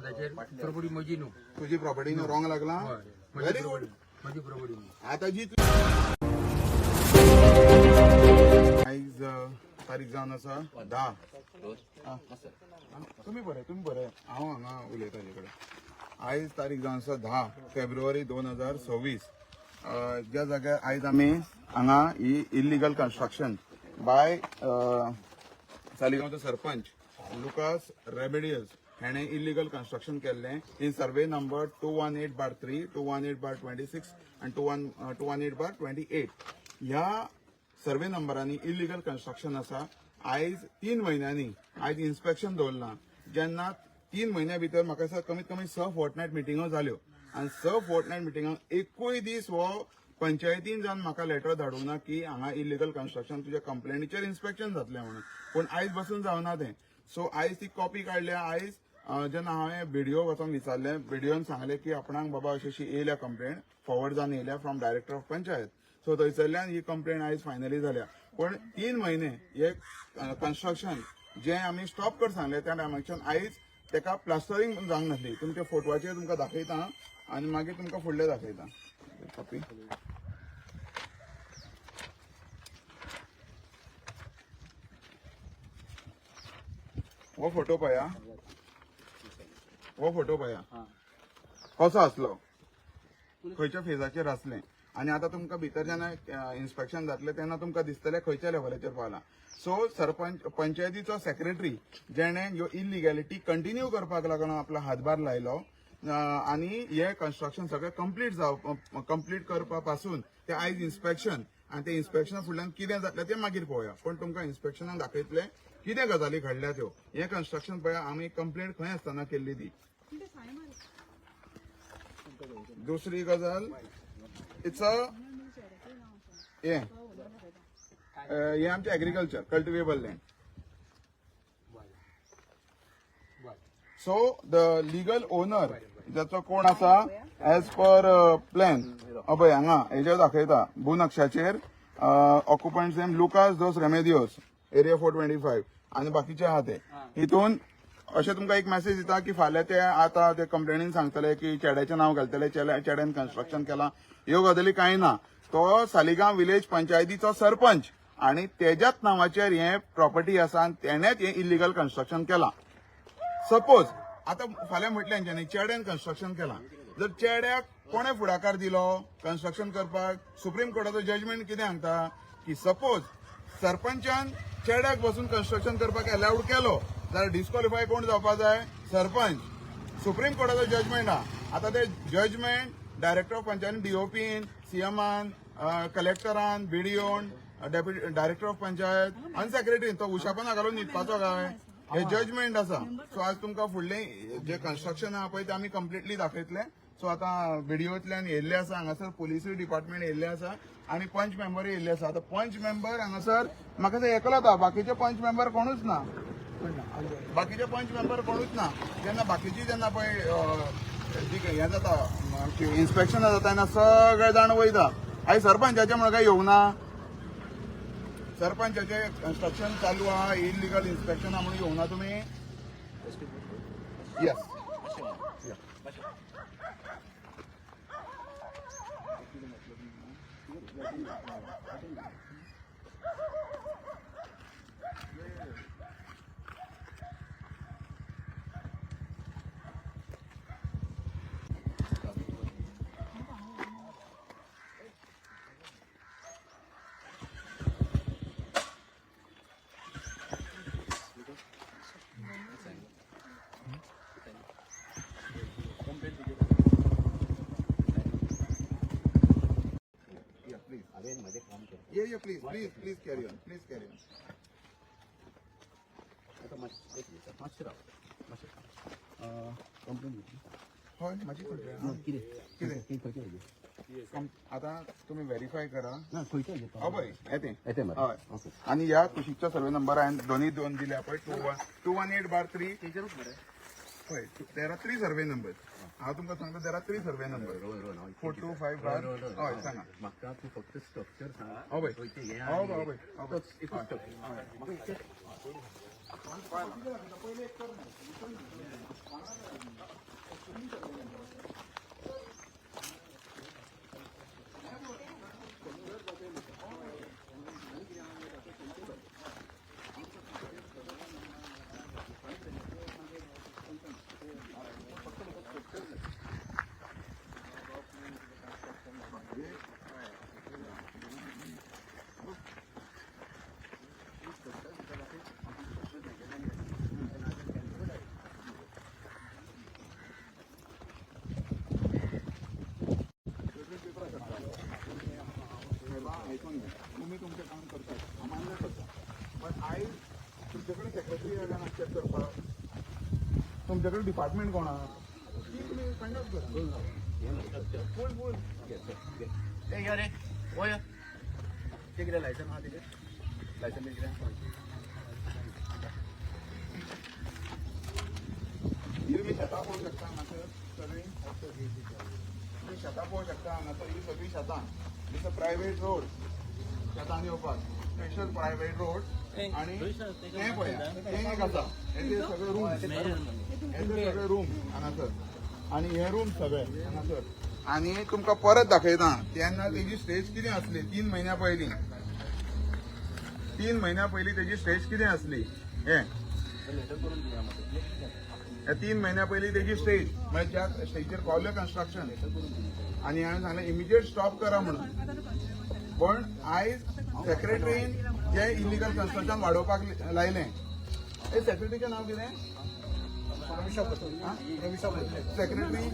पदाचेर प्रॉपर्टी म्हजी न्हू. तुझी प्रॉपर्टी रॉंग लागला. Very good. म्हजी प्रॉपर्टी न्हू. आता जी आयज तारीख जावन आसा 10. तुम्ही बरे हांव हांगा उलयता ताजे कडेन. आयज तारीख जावन आसा 10 फेब्रुवारी 2026. ज्या जाग्यार आयज आमी हांगा ही इल्लिगल कन्स्ट्रक्शन बाय सालिगांवचो सरपंच लुकास रेमेडियस हेणे इल्लिगल कन्स्ट्रक्शन केल्लें इन सर्वे नंबर 218/3, 218/26 आनी 218/28. ह्या सर्वे नंबरांनी इल्लिगल कन्स्ट्रक्शन आसा. आयज 3 म्हयन्यांनी आयज इन्स्पेक्शन दवरलां. जेन्ना 3 म्हयन्या भितर म्हाका दिसता कमीत कमी 6 फोर्टनायट मिटिंगो जाल्यो आनी 6 फोर्टनायट मिटिंगांक एकूय दीस हो पंचायतीन जावन म्हाका लेटर धाडूंक ना की हांगा इल्लिगल कन्स्ट्रक्शन तुज्या कंप्लेनीचेर इन्स्पेक्शन जातलें म्हणून. पूण आयज बसून जावना तें. सो आयज ती कॉपी काडल्या. आयज जेन्ना हांवें बीडीओ वचोन विचारलें, बीडीओन सांगलें की आपणाक बाबा अशी येयल्या कंप्लेंट फॉरवर्ड जावन येयल्या from director of panchayat. So थंयसरल्यान ही कंप्लेंट आयज फायनली जाल्या. पण 3 म्हयने हे कन्स्ट्रक्शन जे आमी स्टॉप कर सांगले त्या टायमाच्यान आयज तेका प्लास्टरींग जावंक नासली. तुमच्या फोटवाचेर तुमकां दाखयता आनी मागीर तुमकां फुडलें दाखयता. कॉपी हो फोटो पळया. हो फोटो पळया कसो आसलो, खंयच्या फेजाचेर आसलें. आनी आतां तुमकां भितर जेन्ना इन्स्पेक्शन जातलें तेन्ना तुमकां दिसतलें खंयच्या लेवलाचेर पावला. सो सरपंच पंचायतीचो सेक्रेटरी जेणे ह्यो इल्लिगॅलिटी कंटिन्यू करपाक लागून आपलो हातभार लायलो आनी हे कन्स्ट्रक्शन सगळें कंप्लीट करपा पासून ते आयज इन्स्पेक्शन आनी ते इन्स्पेक्शना फुडल्यान कितें जातलें तें मागीर पळोवया. पण तुमकां इन्स्पेक्शनाक दाखयतले कितें गजाली घडल्या त्यो. हे कन्स्ट्रक्शन पळया आमी कंप्लेंट खंय आसतना केल्ली ती. दुसरी गजाल इट्स हे आमचें agriculture cultivable land. So the legal owner जाचो कोण आसा एज पर प्लॅन पळय हांगा हेजेर दाखयता भूनक्षाचेर ऑक्युपंट्स नेम लुकास दोस रेमेदियोस एरिया 425 आनी बाकीचे आहा ते. हितून अशें तुमकां एक मेसेज दिता की फाल्यां ते आतां ते कंप्लेनीन सांगतले की चेड्याचें नांव घालतले, चेड्यान कन्स्ट्रक्शन केलां. ह्यो गजाली कांय ना. तो सालिगांव विलेज पंचायतीचो सरपंच आनी तेज्याच नांवाचेर हे प्रॉपर्टी आसा आनी तेणेच हे इल्लिगल कन्स्ट्रक्शन केलां. सपोज आतां फाल्यां म्हटलें हेंच्यांनी चेड्यान कन्स्ट्रक्शन केलां. जर चेड्याक कोणे फुडाकार दिलो कन्स्ट्रक्शन करपाक, सुप्रीम कोर्टाचो जजमेंट कितें सांगता की सपोज सरपंचान चेड्याक बसून कन्स्ट्रक्शन करपाक अलाउड केलो जाल्यार डिस्क्वॉलिफाय कोण जावपा जाय? सरपंच. सुप्रीम कोर्टाचो जजमेंट आहा. आतां ते जजमेंट डायरेक्टर ऑफ पंचायत डीओपीन, सीएमान, कलेक्टरान, बीडीओन, डेप्युटी डायरेक्टर ऑफ पंचायत आनी सेक्रेटरीन तो उशापना घालून न्हिदपाचो काय हे जजमेंट आसा. सो आज तुमकां फुडलें जे कन्स्ट्रक्शन आहा पळय ते आमी कंप्लिटली दाखयतले. सो आतां व्हिडिओंतल्यान येयल्ले आसा. हांगासर पुलिसूय डिपार्टमेंट येयल्ले आसा आनी पंच मेंबरूय येयल्ले आसा. आतां पंच मेंबर हांगासर म्हाका ते एकलोच आहा. बाकीचे पंच मेंबर कोणूच ना. बाकीचे पंच मेंबर कोणूच ना. जेन्ना बाकीची जेन्ना पळय हें जाता इन्स्पेक्शन जाता तेन्ना सगळे जाण वयता. आयज सरपंचाचे म्हण काय येवंक ना. सरपंचाचे कन्स्ट्रक्शन चालू आहा, इल्लिगल इन्स्पेक्शन आहा म्हणून येवंक ना तुमी. Yes Yeah, please carry on. हय माझी कितें आता तुम्ही व्हेरीफाय करा. पळय येते हय. आनी ह्या कुशीकच्या सर्वे नंबर हांवें दोन दिल्या पळय 218/3 पळय देर आर 3 सर्वे नंबर. हांव तुमकां सांगता देर आर 3 सर्वे नंबर 425 हय सांगा म्हाका तूं फक्त स्ट्रक्चर सांग. पळय तुमच्याकडे डिपार्टमेंट कोण आहा ती तुम्ही फाइंड आउट करा बोल बोल ए या रे ओ या ते किती लायसन हा तिथे लायसन किती तुम्ही शेता पळोवंक शकता हांगासर सगळी तुम्ही शेतां पळोवंक शकता हांगासर ही सगळी शेतां इट्स अ प्रायवेट रोड शेतांनी येवपाक स्पेशल प्रायवेट रोड आणि तें पळया तें एक आसा हेजे सगळे रूम हेजे सगळे रूम हांगासर आणि हे रूम सगळे हांगासर आणि तुमकां परत दाखयता तेन्ना तेजी स्टेज कितें आसली 3 म्हयन्या पयलीं 3 म्हयन्या पयलीं तेजी स्टेज कितें आसली हे 3 म्हयन्या पयलीं तेजी स्टेज म्हणजे ज्या स्टेजीचेर पावलें कन्स्ट्रक्शन आणि हांवें सांगलें इमिजिएट स्टॉप करा म्हणून पण आयज सेक्रेटरीन जे इलिगल कन्स्ट्रक्शन वाडोवपाक लायलें हे सेक्रेटरीचें नांव कितें सेक्रेटरी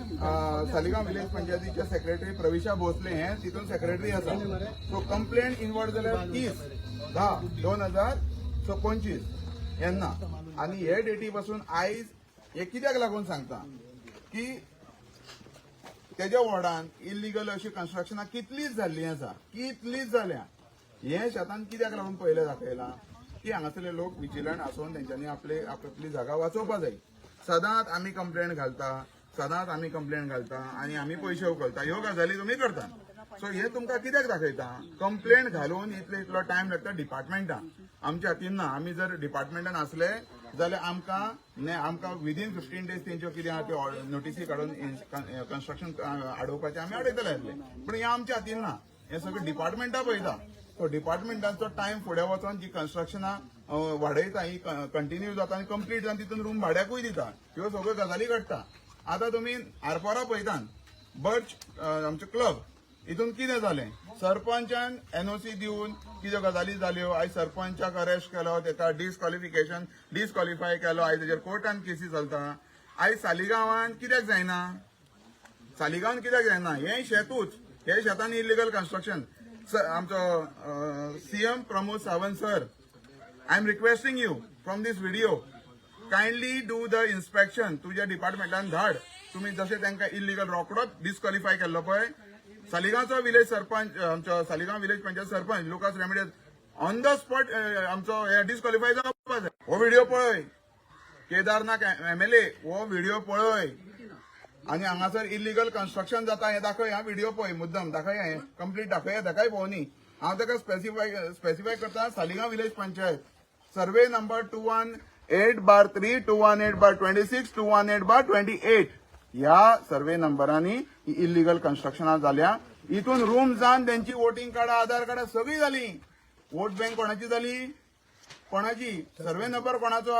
सालिगांव विलेज पंचायतीचे सेक्रेटरी प्रविशा भोसले हे तितून सेक्रेटरी आसा सो कंप्लेंट इनवर्ड जाल्यार 30/10/2025 येन्ना आणि हे डेटी पासून आयज हे कित्याक लागून सांगता की तेज्या वॉर्डान इलिगल अशी कन्स्ट्रक्शनां कितलीच जाल्लीं आसा कितलीच जाल्या हे शेतान कित्याक लागून पयलें दाखयलां की हांगासरले लोक विजिलंट आसून तेंच्यांनी आपली जागा वाचोवपा जाय सदांच आमी कंप्लेंट घालता आनी आमी पयशे उखलता ह्यो गजाली तुमी करता सो हे तुमकां कित्याक दाखयता कंप्लेंट घालून इतलो टायम लागता डिपार्टमेंटान आमच्या हातीन ना आमी जर डिपार्टमेंटान आसले जाल्यार आमकां विदीन 15 days तेंच्यो कितें आहा त्यो नोटिसी काडून कन्स्ट्रक्शन आडोवपाचें आमी आडयतले आसले पूण हें आमच्या हातीन ना हें सगळें डिपार्टमेंटा पळयता सो डिपार्टमेंटाचो टायम फुडें वचोन जी कन्स्ट्रक्शनां वाडयता ही कंटिन्यू जाता आनी कंप्लीट जावन तितून रूम भाड्याकूय दिता ह्यो सगळ्यो गजाली घडटा आतां तुमी आरपारा पळयतात बर्च आमचो क्लब हितून कितें जालें सरपंचान एनओसी दिवन कितें गजाली जाल्यो आयज सरपंचाक अरेस्ट केलो तेका डिस्क्वॉलिफाय केलो आयज तेजेर कोर्टान केसी चलता आयज सालिगांवान कित्याक जायना हें शेतूच हे शेतांनी इलिगल कन्स्ट्रक्शन आमचो CM Pramod Sawant sir I am requesting you from this video kindly do the inspection तुज्या डिपार्टमेंटान धाड तुम्ही जशें तांकां इलिगल रोकडोच डिस्क्वॉलिफाय केल्लो पळय सालिगांवचो विलेज सरपंच आमचो Saligao village panchayat sarpanch Lucas Remedios on the spot आमचो हे डिस्क्वॉलिफाय जावपा जाय हो व्हिडिओ पळय केदारनाथ MLA हो व्हिडिओ पळय आणि हांगासर इलिगल कन्स्ट्रक्शन जाता हें दाखय हा व्हिडिओ पळय मुद्दम दाखय हें कंप्लीट दाखय ताकाय भोंवनी हांव ताका स्पेसिफाय करता सालिगांव विलेज पंचायत सर्वे नंबर 218/3 218/26 218/28 ह्या सर्वे नंबरांनी ही इलिगल कन्स्ट्रक्शनां जाल्या हितून रूम जावन त्यांची वोटिंग कार्डां आधार कार्डां सगळी जाली वोट बँक कोणाची जाली कोणाची सर्वे नंबर कोणाचो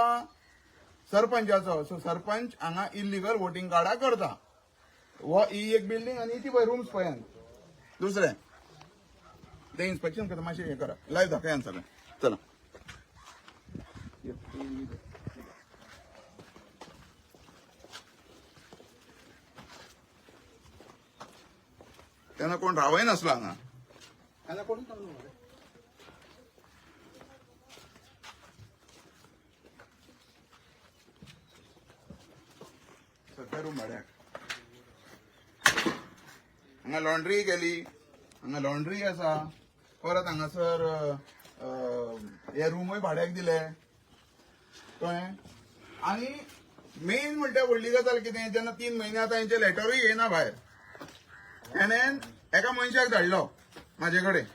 सरपंचाचो सो सरपंच हांगा इलिगल वोटिंग कार्डां करता ही एक बिल्डींग आनी ती पळय रूम्स पळयात दुसरें ते इन्स्पेक्शन करता मातशें हें करा लायव्ह दाखयात सगळें चला त्यांना कोण रावय नसला हांगा सध्या रूम भाड्याक हांगा लॉन्ड्री केली हांगा लॉन्ड्री आसा परत हांगासर हे रूमय भाड्याक दिले कळ्ळें आनी मेन म्हणटा व्हडली गजाल कितें जेन्ना 3 म्हयने आतां हेंचे लेटरूय येयना भायर तेणेन एका मनशाक धाडलो म्हाजे कडेन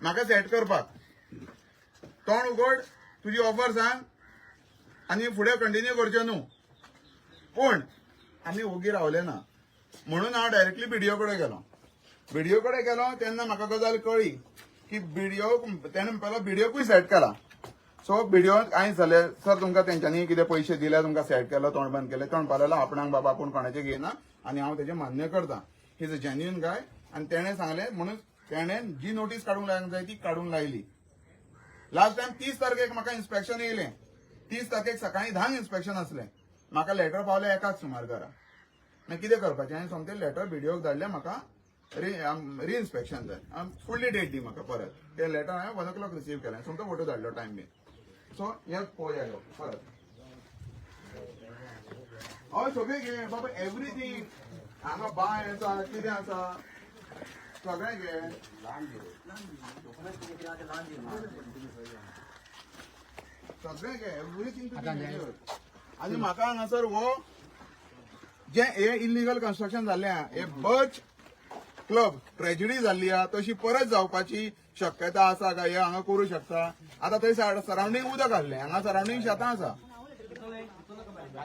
म्हाका सेट करपाक तोंड उगड तुजी ऑफर सांग आनी फुडें कंटिन्यू करचें न्हू पूण आमी ओगी रावले ना म्हणून हांव डायरेक्टली बिडिओ कडेन गेलो तेन्ना म्हाका गजाल कळ्ळी की बिडिओ तेणें पयलो बिडिओकूय सेट केला सो बिडिओ कांयच जालें सर तुमकां तेंच्यांनी कितें पयशे दिले तुमकां सेट केलो तोंड बंद केलें तोंड पालयलो आपणाक बाबा आपूण कोणाचें घेयना आनी हांव तेजें मान्य करता ही इज अ जेन्युइन गाय आनी तेणें सांगलें म्हणून तेणें जी नोटीस काडूंक लावंक जाय ती काडून लायली लास्ट टायम 30 तारखेक म्हाका इन्स्पेक्शन येयलें 30 तारखेक सकाळीं 10 इन्स्पेक्शन आसलें म्हाका लेटर पावलें 1 सुमार घरा मागीर कितें करपाचें हांवें सोमतें लेटर बिडिओक धाडलें म्हाका रिइन्स्पेक्शन जाय फुडली डेट दी म्हाका परत तें लेटर हांवें 1 o'clock रिसीव केलें सोमतो फोटो धाडलो टायम बीन सो हें पळोवया परत हय सगळे घे बाबा एव्हरीथींग हांगा बाय आसा कितें आसा सगळें घे सगळें घे एव्हरीथींग आनी म्हाका हांगासर हो जे हे इलिगल कन्स्ट्रक्शन जाल्लें हे बर्च क्लब ट्रेजिडी जाल्ली आहा तशी परत जावपाची शक्यता आसा काय हे हांगा करूं शकता आता थंय सरावंडींग उदक घाल्लें हांगा सरावंडींग शेतां आसा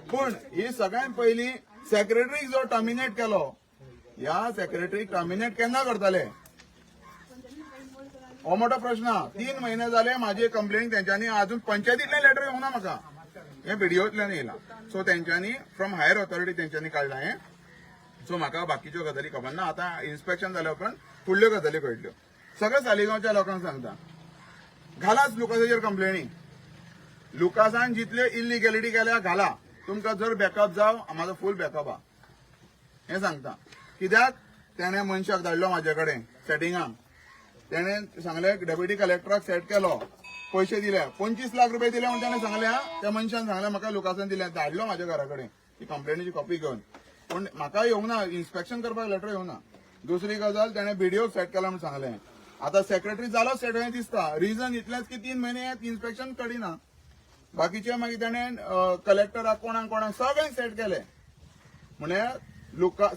पूण ही सगळ्यात पयली सेक्रेटरीक जो टर्मिनेट केलो ह्या सेक्रेटरीक टर्मिनेट केन्ना करतले हो मोठो प्रश्न 3 महिने जाले माझी कंप्लेंट तेंच्यांनी अजून पंचायतीतले लेटर येवना म्हाका हे व्हिडिओतल्यान येयला सो तेंच्यांनी फ्रॉम हायर ऑथॉरिटी तेंच्यांनी काडला हे सो म्हाका बाकीच्यो गजाली खबर ना आता इन्स्पेक्शन जाल्या उपरांत फुडल्यो गजाली कळटल्यो सगळ्या सालिगांवच्या लोकांक सांगता घालाच लुकासाचेर कंप्लेनी लुकासान जितले इलिगॅलिटी केल्या घाला तुमकां जर बॅकअप जाव म्हाजो फूल बॅकअप आहा हे सांगता कित्याक तेणे मनशाक धाडलो म्हाजे कडेन सेटिंगाक तेणे सांगले डेप्युटी कलेक्टराक सेट केलो पैसे दिले 25 लाख रुपये दिले म्हणून त्याने सांगले त्या मनशान सांगले म्हाका लुकासान दिले धाडलो म्हाज्या घरा कडेन ती कंप्लेनीची कॉपी घेवन पण म्हाका येवना इन्स्पेक्शन करपाक लेटर येवना दुसरी गजाल तेणे व्हिडिओ सेट केला म्हणून सांगले आता सेक्रेटरी जालो सेट हें दिसता रिजन इतलेंच की 3 महिने इन्स्पेक्शन कडिना बाकीचे मागीर तेणे कलेक्टराक कोणाक सगळें सेट केले म्हणजे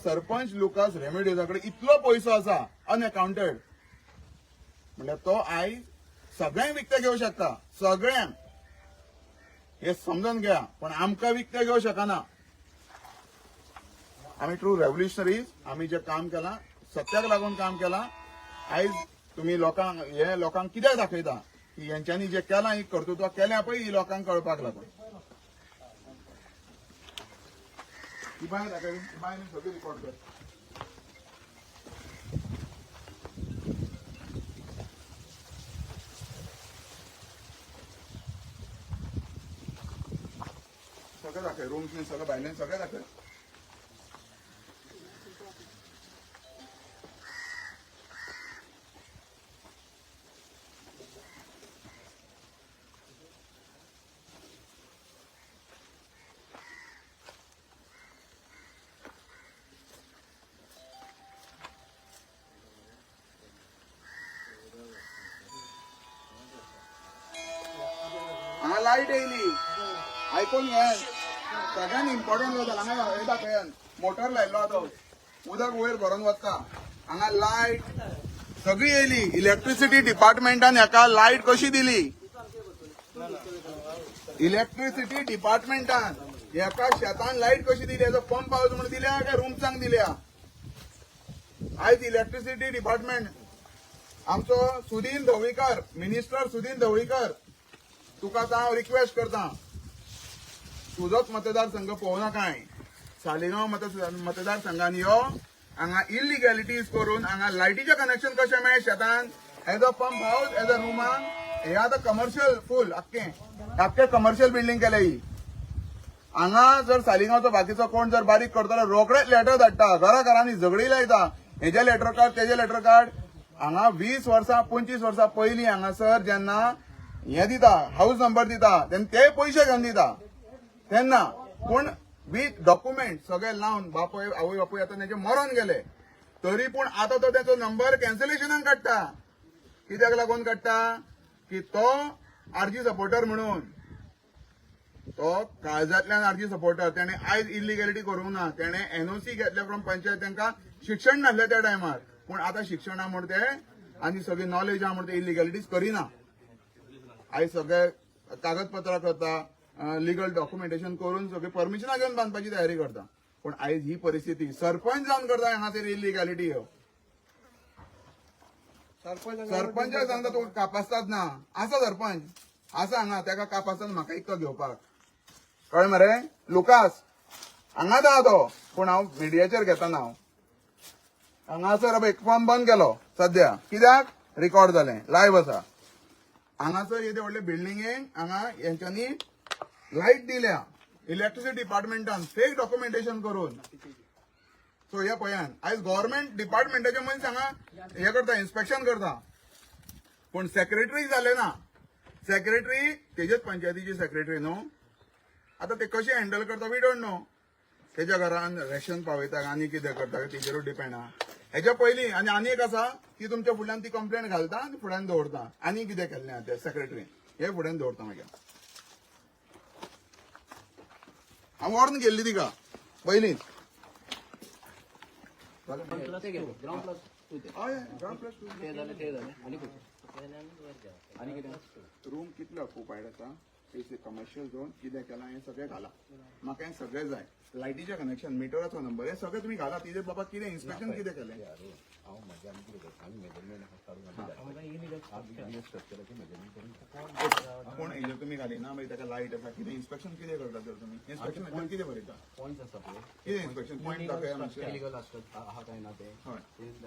सरपंच लुकास रेमेडियोजा कडेन इतलो पयसो आसा अनअकाउंटेड म्हणजे तो आयज सगळ्यांक विकते घेवं शकता सगळ्यांक हे समजून घ्या पण आमकां विकते घेवं शकना आम्ही ट्रू रेव्होल्युशनरीज आम्ही जे काम केला सत्याक लागून काम केला आयज तुम्ही लोकांक कित्याक दाखयता की यांच्यांनी जे केला ही कर्तृत्व केल्या पळय ही लोकांक कळपाक लागून ही बाय दाखय बाय सगळी रिकॉर्ड कर सगळं दाखय रूम्स सगळं भायल्यान सगळं दाखय हांगा लाईट येयली आयकून घे सगळ्यात इम्पॉर्टंट गजाल हांगा हे दाखयान मोटर लायलो आतां उदक वयर भरून वता हांगा लायट सगळी येयली इलेक्ट्रिसिटी डिपार्टमेंटान हेका लायट कशी दिली इलेक्ट्रिसिटी डिपार्टमेंटान हेका शेतान लायट कशी दिली हेजो पंप हाऊस म्हणून दिल्या काय रूम्सांक दिल्या आयज इलेक्ट्रिसिटी डिपार्टमेंट आमचो सुदीन ढवळीकर मिनिस्टर सुदीन ढवळीकर तुका हांव रिक्वेस्ट करता तुजोच मतदारसंघ पळोवना काय सालिगांव मतदारसंघान यो हांगा इलिगॅलिटीज करून हांगा लायटीचे कनेक्शन कशें मेळ्ळे शेतान as a pump house as a रुमान हे आतां कमर्शियल फूल आख्खे कमर्शियल बिल्डींग केले ही हांगा जर सालिगांवचो बाकीचो कोण जर बारीक करतलो रोकडेच लेटर धाडटा घरांनी झगडी लायता हेजे लेटर कार्ड तेजे लेटर कार्ड हांगा 20 वर्सां 25 वर्सां पयलीं हांगासर जेन्ना हे दिता हाऊस नंबर दिता तेन्ना ते पयशे घेवन दिता तेन्ना पूण विथ डॉक्युमेंट सगळे लावन बापूय आवय बापूय आतां तेजे मरण गेले तरी पूण आतां तो तेचो नंबर कॅन्सलेशनाक काडटा कित्याक लागून काडटा की तो आरजी सपोर्टर म्हणून तो काळजांतल्यान आरजी सपोर्टर तेणे आयज इलिगॅलिटी करूंक ना तेणे एनओसी घेतले फ्रॉम पंचायत तांकां शिक्षण नासलें त्या टायमार पूण आतां शिक्षणा म्हण ते आनी सगळी नॉलेज आहा म्हण ते इलिगॅलिटीज करिना आयज सगळे कागदपत्रां करता लिगल डॉक्युमेंटेशन करून सगळे परमिशनां घेवन बांदपाची तयारी करता पूण आयज ही परिस्थिती सरपंच जावन करता हांगासर इलिगॅलिटी ह्यो सरपंचाक सांगता तो कापासतात ना आसा सरपंच आसा हांगा तेका कापासन म्हाका इतको घेवपाक कळ्ळें मरे लुकास हांगाच आहा तो पूण हांव मिडियाचेर घेता ना हांगासर एक फॉर्म बंद केलो सद्या कित्याक रिकॉर्ड जालें लायव्ह आसा हांगासर येदे व्हडले बिल्डिंगेक हांगा हेंच्यांनी लायट दिल्या इलेक्ट्रिसिटी डिपार्टमेंटान फेक डॉक्युमेंटेशन करून सो हे पळयान आयज गव्हर्नमेंट डिपार्टमेंटाचे मनीस हांगा हे करता इन्स्पेक्शन करता पूण सेक्रेटरी जाले ना सेक्रेटरी तेजेच पंचायतीचे सेक्रेटरी न्हू आता ते कशे हँडल करता वी डोंट नो तेज्या घरान रेशन पावयता आनी कितें करता तेजेरूच डिपेंड आहा हेच्या पयलीं आनी एक आसा की तुमच्या फुडल्यान ती कंप्लेंट घालता आनी फुड्यान दवरता आनी कितें केल्लें आहा ते सेक्रेटरीन हे फुड्यान दवरता मागीर हांव व्हरून गेल्ली तिका पयलींच ग्राउंड प्लस टू ते हय ग्राउंड प्लस टू ते झाले आणि किती रूम कितले ऑक्युपायड आसा कमर्शियल झोन कितें केलां हें सगळें घाला म्हाका हें सगळें जाय लायटीचें कनेक्शन मिटराचो नंबर हे सगळें तुमी घाला तिजे बाबा कितें इन्स्पेक्शन कितें केलें कोण येयले तुमी घाली ना मागीर ताका लायट आसा कितें इन्स्पेक्शन कितें करता तर तुमी इन्स्पेक्शन कितें बरयता पॉइंट्स आसा पळय कितें इन्स्पेक्शन पॉयंट दाखया मातशें इलिगल आहा काय ना ते हय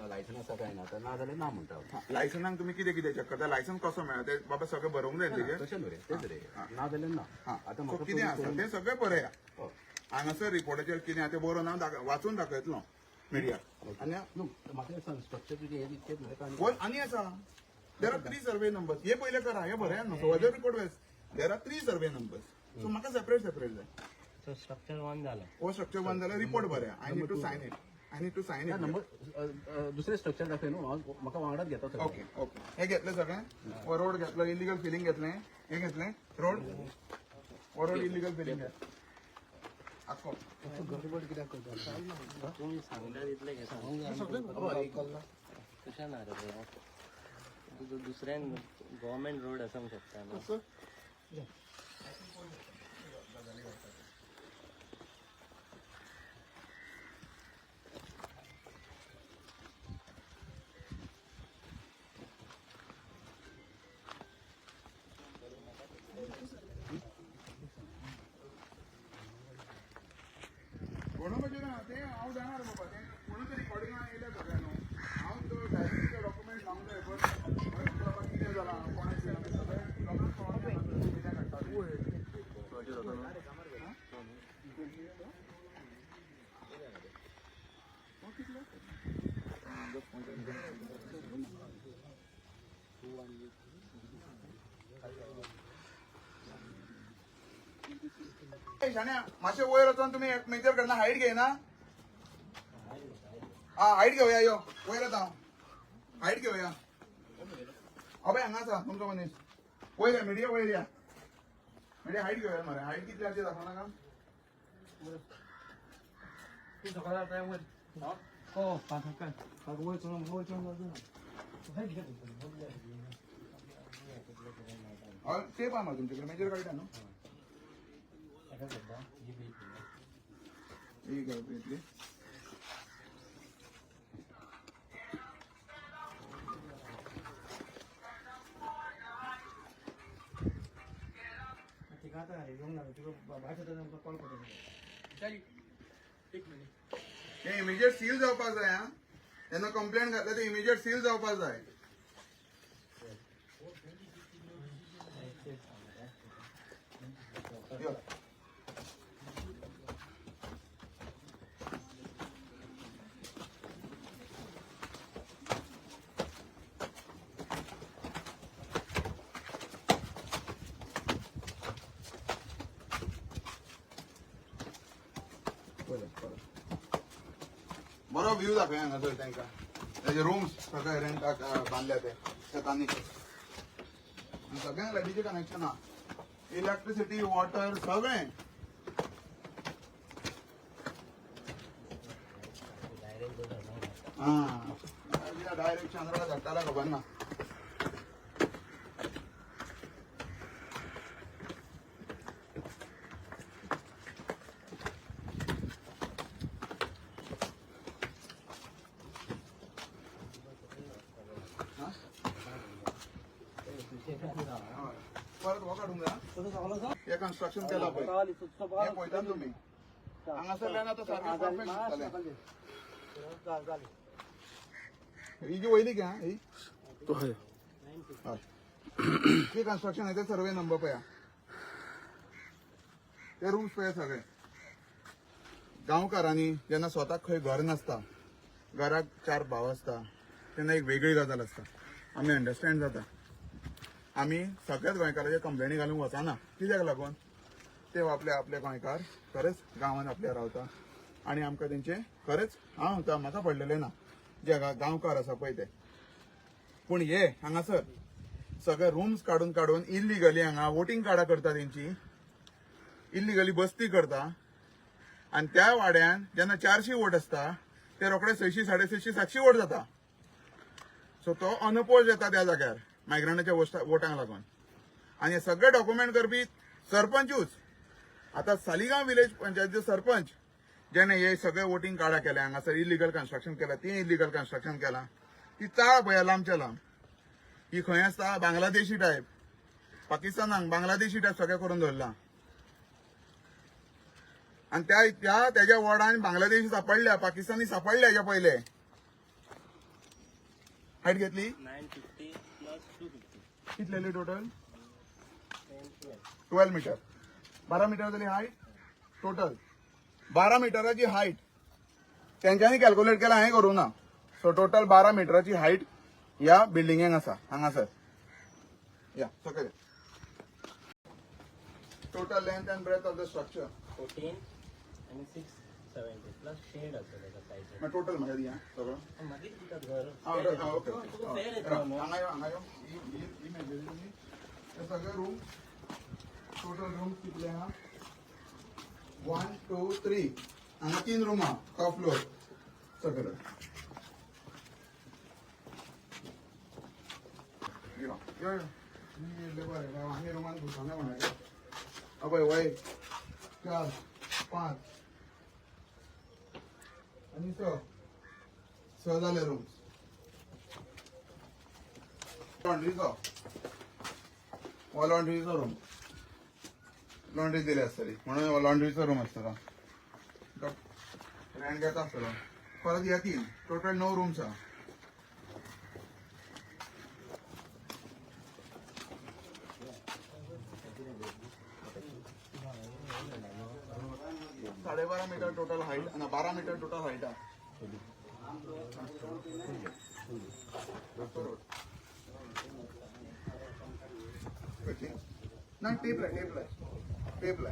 लायसन आसा काय ना तर ना जाल्यार ना म्हणटा लायसनाक तुमी कितें कितें चेक करता लायसन कसो मेळ्ळा ते बाबा सगळें बरोवंक जाय तेजेर तशें न्हू रे तेच रे ना जाल्यार ना हा आतां सो म्हाका कितें आसा तें सगळें बरया हय. हांगासर रिपोर्टाचेर कितें आहा तें बरोवन हांव वाचून दाखयतलो मिडियाक आनी न्हू म्हाका सांग स्ट्रक्चर तुजें हें इतकेंच न्हू काय वन आनी आसा देर आर 3 सर्वे नंबर्स हे पयले करा हे बरें न्हू सो वेदर रिपोर्ट वेस there are 3 survey numbers so म्हाका सेपरेट जाय So structure one झालं. हो स्ट्रक्चर बंद जाल्यार रिपोर्ट बरें I need to sign it I need to sign it number दुसरे स्ट्रक्चर दाखय न्हू हांव म्हाका वांगडाच घेता सगळें ओके ओके हे घेतलें सगळें हो रोड घेतलो इलिगल फिलिंग घेतलें हे घेतलें रोड हो रोड इलिगल फिलिंग आखो तुम्ही सांगता तिथलं घे सांग. कशा ना रे दुसऱ्यान गव्हर्नमेंट रोड आसूंक शकता ना. कोणा म्हणजे ना ते हांव जाणार बाबा ते कोणा तरी रिकॉर्डिंगान येयल्या सगळ्या न्हू हांव तो डायरेक्ट डॉक्युमेंट लावंक जाय पण बाबा कितें जालां कोणाचें आमी सगळें डॉक्युमेंट कित्याक शाण्या मातशें वयर वचोन तुमी मेजर करना हायट घेयना हायट घेवया यो वयर येता हांव हायट घेवया अबे हांगा आसा तुमचो मनीस वयर या मिडिया वयर या मिडिया हायट घेवया मरे हायट कितली आसा दाखोवना का तू सकाळचा टाइम वर हो काय वयर चोरून वयर चोरून टेप आहा मरे तुमचे कडेन मेजर काडटा न्हू ही घेवया इतली हे इमिजिएट सील जावपाक जाय हा तेन्ना कंप्लेंट घातल्या ते इमिजिएट सील जावपाक जाय यो. बरो व्यू दाखय हांगासर तांकां तेजे रूम्स सगळे रेंटाक बांदल्या ते शेतांनी आनी सगळ्यांक लायटीचें कनेक्शन आहा इलेक्ट्रिसिटी वॉटर सगळें डायरेक्ट चंद्राला धाडटाला खबर ना परत हो काढूंक जाय हे कन्स्ट्रक्शन केला पळय हे पळयता तुमी हांगासरल्यान आतां सारकें परफेक्ट जातलें ही जी वयली घ्या ही हय ही कन्स्ट्रक्शन आहे ते सर्वे नंबर पळया ते रूम्स पळया सगळे गांवकारांनी जेन्ना स्वताक खंय घर नासता घराक 4 भाव आसता तेन्ना एक वेगळी गजाल आसता आमी अंडरस्टँड जाता आमी सगळ्याच गोंयकारांचे कंप्लेनी घालूंक वचना कित्याक लागून ते आपले गोंयकार खरेंच गांवांत आपल्या रावता आणि आमकां तेंचे खरेंच हांव तर म्हाका पडलेलें ना जे गांवकार आसा पळय ते पूण हे हांगासर सगळे रूम्स काडून काडून इल्लिगली हांगा वोटींग कार्डां करता तेंची इल्लिगली बस्ती करता आणि त्या वाड्यान जेन्ना 400 वोट आसता ते रोखडे 600, 650, 700 वोट जाता सो तो अनपोज येता त्या जाग्यार मायग्रंटाच्या वोटांक लागून आणि हे सगळे डॉक्युमेंट करपी सरपंचूच आता सालिगांव विलेज पंचायतीचे सरपंच जेणे हे सगळे वोटींग कार्डां केल्या हांगासर इलिगल कन्स्ट्रक्शन केला ती इलिगल कन्स्ट्रक्शन केला ती चाळ पळय लांबच्या लांब ही खंय आसता बांगलादेशी टायप पाकिस्तानाक बांगलादेशी टायप सगळें करून दवरला आणि त्याच्या वॉर्डान बांगलादेशी सापडल्या पाकिस्तानी सापडल्या हेच्या पहिले हाईट घेतली 950 + 250 कितलेली टोटल 12 मीटर 12 मीटर जाली हाईट टोटल 12 मीटराची हाईट तेंच्यांनी कॅल्क्युलेट केला हांवें करूं ना सो टोटल 12 मीटराची हाईट ह्या बिल्डिंगेक आसा हांगासर या सकयल total length and breadth of the structure 14 आणि 670 प्लस शेड असतो त्याचा साईज टोटल म्हणजे दिया सगळं मागीर तुका घर ओके तुका फेर येता न्हू हांगा यो ही मेजरमेंट हे सगळे रूम टोटल रूम कितले आहा 1 2 3 हांगा 3 रूम आहा टॉप फ्लोर सकयल यो यो बरें हांगा रुमान घुसोना म्हणा अबय वय 4 5 आणि स जाले रूम्स लॉन्ड्रीचो हो लॉन्ड्रीचो रूम लॉन्ड्री दिली आसतली म्हणून हो लॉन्ड्रीचो रूम आसतलो रेंट घेता आसतलो परत ह्या 3 टोटल 9 रूम्स आहा साढ़े 12 मीटर टोटल हाइट ना 12 मीटर टोटल हाइट ना टेप ला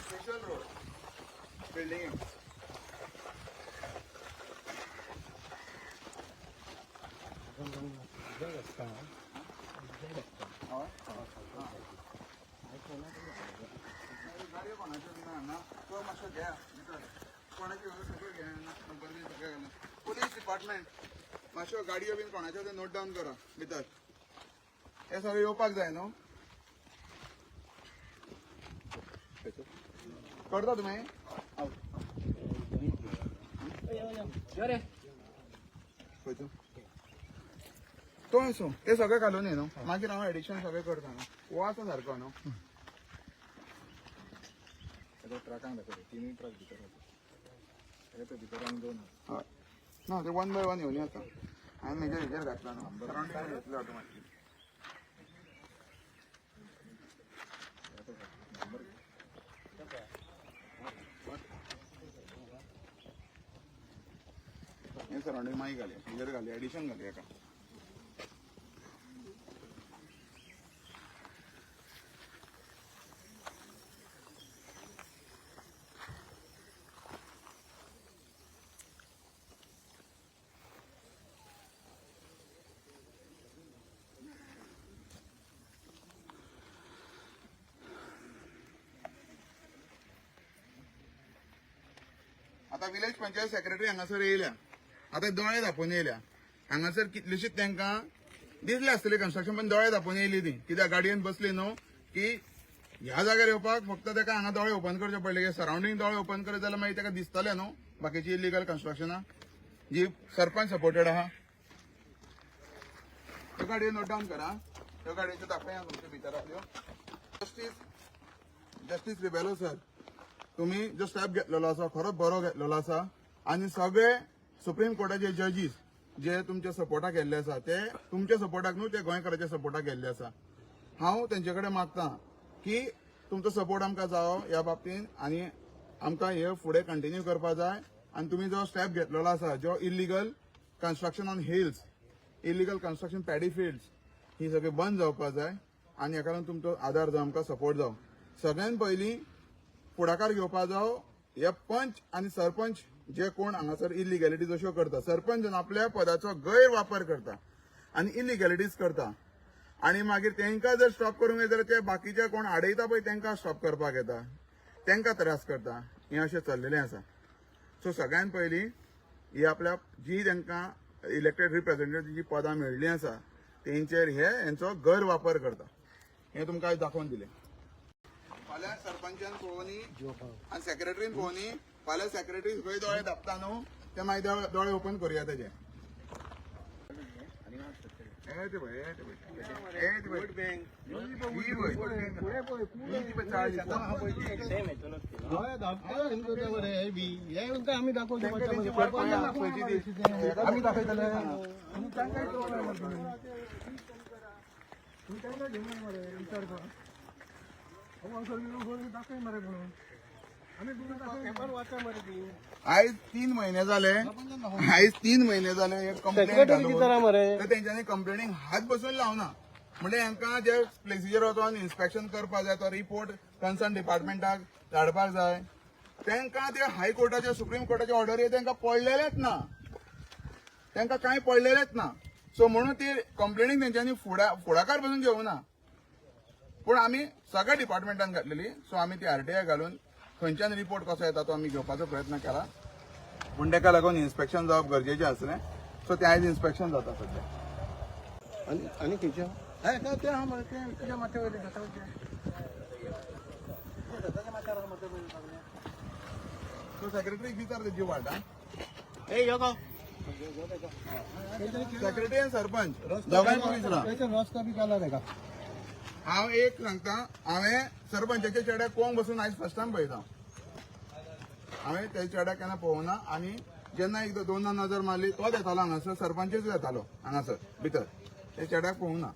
special road building police department मातशो गाडयो बीन कोणाच्यो ते नोट डावन करा भितर हे सगळे येवपाक जाय न्हू करता तुमी तो असो ते सगळे घालून न्हू मागीर हांव एडिशन सगळे करता न्हू हो आसा सारको न्हू ट्रकांक दाखय 3 ट्रक भितर ना ते 1 बाय 1 येवन येता हांवें म्हज्या हेजेर घातला न्हू सरावंडींग घेतले ऑटोमॅटिक हे सरावंडींग मागीर घालया हेजेर घालया एडिशन घालया एका आता विलेज पंचायत सेक्रेटरी हांगासर येयल्या आता दोळे दाखोवन येयल्या हांगासर कितलीशीच तांकां दिसले आसतले कन्स्ट्रक्शन पण दोळे दाखोवन येयली ती कित्याक गाडयेन बसली न्हू की ह्या जाग्यार येवपाक फक्त ताका हांगा दोळे ओपन करचे पडले सरावंडींग दोळे ओपन करत जाल्यार मागीर ताका दिसतले न्हू बाकीची इलिगल कन्स्ट्रक्शनां जी सरपंच सपोर्टेड आहा ह्यो गाडयो नोट डावन करा ह्यो गाडयोच्यो दाखया तुमच्या भितरांतल्यो जस्टीस रिबेलो सर तुम्ही जो स्टेप घेतलेलो आसा खरोच बरो घेतलेलो आसा आणि सगळे सुप्रीम कोर्टाचे जजीस जे तुमच्या सपोर्टाक गेल्ले आसा ते तुमच्या सपोर्टाक न्हू ते गोंयकारांच्या सपोर्टाक गेल्ले आसा हांव तेंचे कडेन मागतां की तुमचो सपोर्ट आमकां जावो ह्या बाबतींत आनी आमकां हे फुडें कंटिन्यू करपा जाय आनी तुमी जो स्टेप घेतलेलो आसा जो illegal construction on hills illegal construction paddy fields ही सगळी बंद जावपाक जाय आनी हेका लागून तुमचो आदार जावं आमकां सपोर्ट जावं. सगळ्यात पयलीं फुडाकार घेवपा जावं हे पंच आनी सरपंच जे कोण हांगासर इलिगॅलिटीज अश्यो करता. सरपंच आपल्या पदाचो गैरवापर करता आनी इलिगॅलिटीज करता आनी मागीर तांकां जर स्टॉप करूंक येता जाल्यार ते बाकीचे कोण आडयता पळय तांकां स्टॉप करपाक येता, तांकां त्रास करता. हें अशें चल्लेलें आसा. सो सगळ्यात पयलीं ही आपल्या जी तांकां इलेक्टेड रिप्रेझेंटेटिव्ह जी पदां मेळिल्लीं आसा तेंचेर हेंचो गैरवापर करता. हें तुमकां आयज दाखोवन दिलें. फाल्यां सरपंचान पळोवनी आनी सेक्रेटरीन पळोवनी. फाल्यां सेक्रेटरी खंय दोळे धापता न्हू ते मागीर दोळे ओपन करुया तेजे. आम्ही दाखवतो आम्ही दाखयतले विचार करा दाखय मरे म्हणून आयज 3 महिने झाले एक कंप्लेंट तर तेंच्यांनी कंप्लेनीक हात बसून लावना. म्हणजे हांकां जे प्लेसीचेर वचोन इन्स्पेक्शन करपाक जाय तो रिपोर्ट कन्सर्न डिपार्टमेंटाक धाडपाक जाय. तांकां ते हायकोर्टाचे सुप्रीम कोर्टाचे ऑर्डरी तांकां पडलेलेच ना. तांकां कांय पडलेलेच ना. सो म्हणून ती कंप्लेनीक तेंच्यांनी फुडाकार बसून घेवना. पूण आमी सगळ्या डिपार्टमेंटान घातलेली. सो आमी ती RTI घालून खंयच्यान रिपोर्ट कसो येता तो आमी घेवपाचो प्रयत्न केला. पूण ताका लागून इन्स्पेक्शन जावप गरजेचें आसलें. सो तें आयज इन्स्पेक्शन जाता सध्या. आणि खंयच्या ते हा मरे ते तुज्या माथ्या वयले सो सेक्रेटरी विचार तेजी वाट. सेक्रेटरी आनी सरपंच दोगांयकूय विचारा. रस्ता बी केला रे का हांव एक सांगता. हांवें सरपंचाच्या चेड्याक कोंग बसून आयज फर्स्ट टायम पळयता. हांवें त्या चेड्याक केन्ना पळोवना. आनी जेन्ना एकदां 2 नजर मारली तोच येतालो हांगासर. सरपंचूच येतालो हांगासर भितर. त्या चेड्याक पळोवना.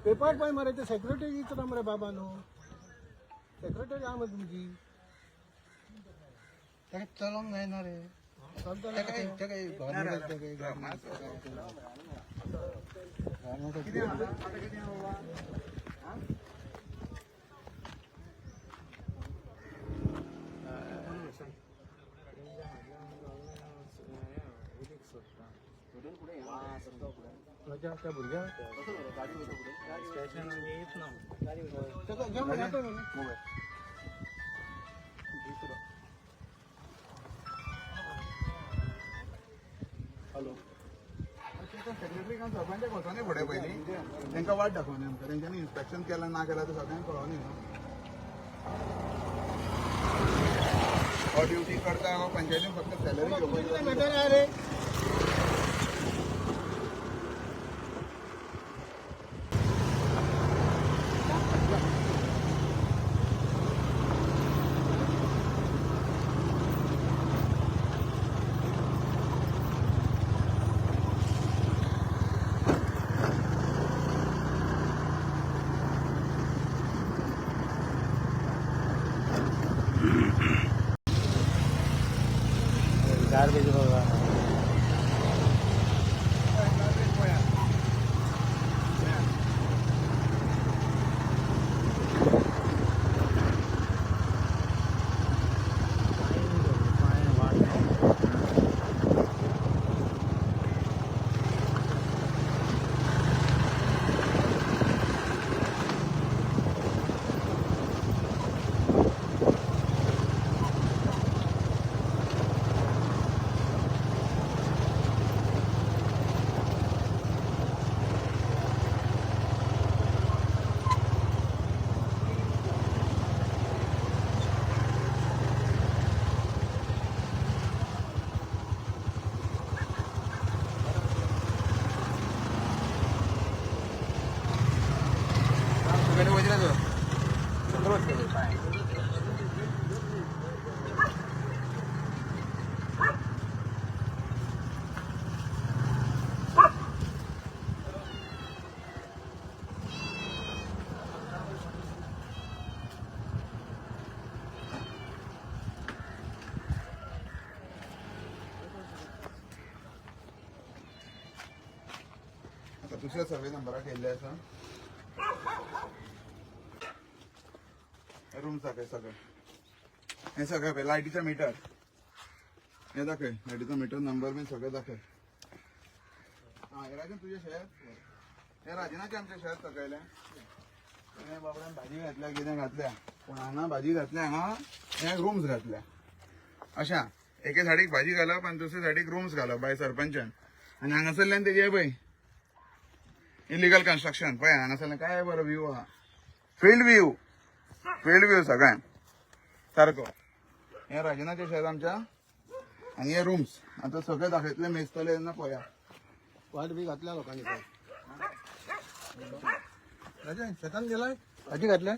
पेपर पळय मरे ते सेक्रेटरी विचारा मरे बाबा न्हू. सेक्रेटरी आहा मरे तुमची ताका चलोंक जायना रे. त्या भुरग्याक सेक्रेटरी आनी सरपंचाक वचोनी फुडें पयलीं तांकां वाट दाखोवनी आमकां. तेंच्यांनी इन्स्पेक्शन केलां ना केलां तें सगळ्यांक कळोनी न्हू. हो ड्युटी करता हो पंचायतीन फक्त सॅलरी घेवपाची. गार्बेज बघा. दुसऱ्या सर्वे नंबराक येयल्ले आसा रूम सगळे सगळे हे सगळे पळय लायटीचे मीटर हे दाखय लायटीचा मीटर नंबर बीन सगळे दाखय हा हे राजन तुझे शेअर हे राजनाचे आमचे शेअर सगळे हे बाबड्यान भाजी घातल्या कितें घातल्या पूण हांगा भाजी घातल्या हांगा हे रूम्स घातल्या अशा एके सायडीक भाजी घालप आनी दुसरे सायडीक रूम्स घालप बाय सरपंचान आनी हांगासरल्यान तेजे पळय इलिगल कन्स्ट्रक्शन पळय हांगासरल्यान काय बरो व्यू आहा फिल्ड व्यू सगळ्यान सारको हे राजनाचे शेअर आमच्या आनी हे रूम्स आता सगळे दाखयतले मेजतले तेन्ना पळया वाट बी घातल्या लोकांनी राजन शेतान गेलाय भाजी घातल्या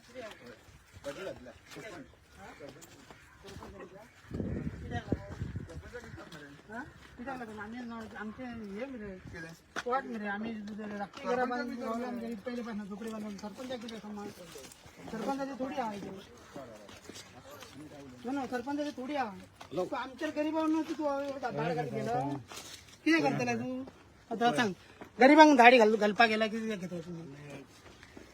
आमचे हे मरे स्पॉट मरे आम्ही राखी घरा बांधून पहिले पासून झोपडी बांधून सरपंचाची काय समान सरपंचाची थोडी आहे ना सरपंचाची थोडी आहे आमच्या गरीबांना तू धाड घालून गेला किती घालतला तू आता सांग गरीबांक धाडी घालपा गेला किती घेतो तुम्ही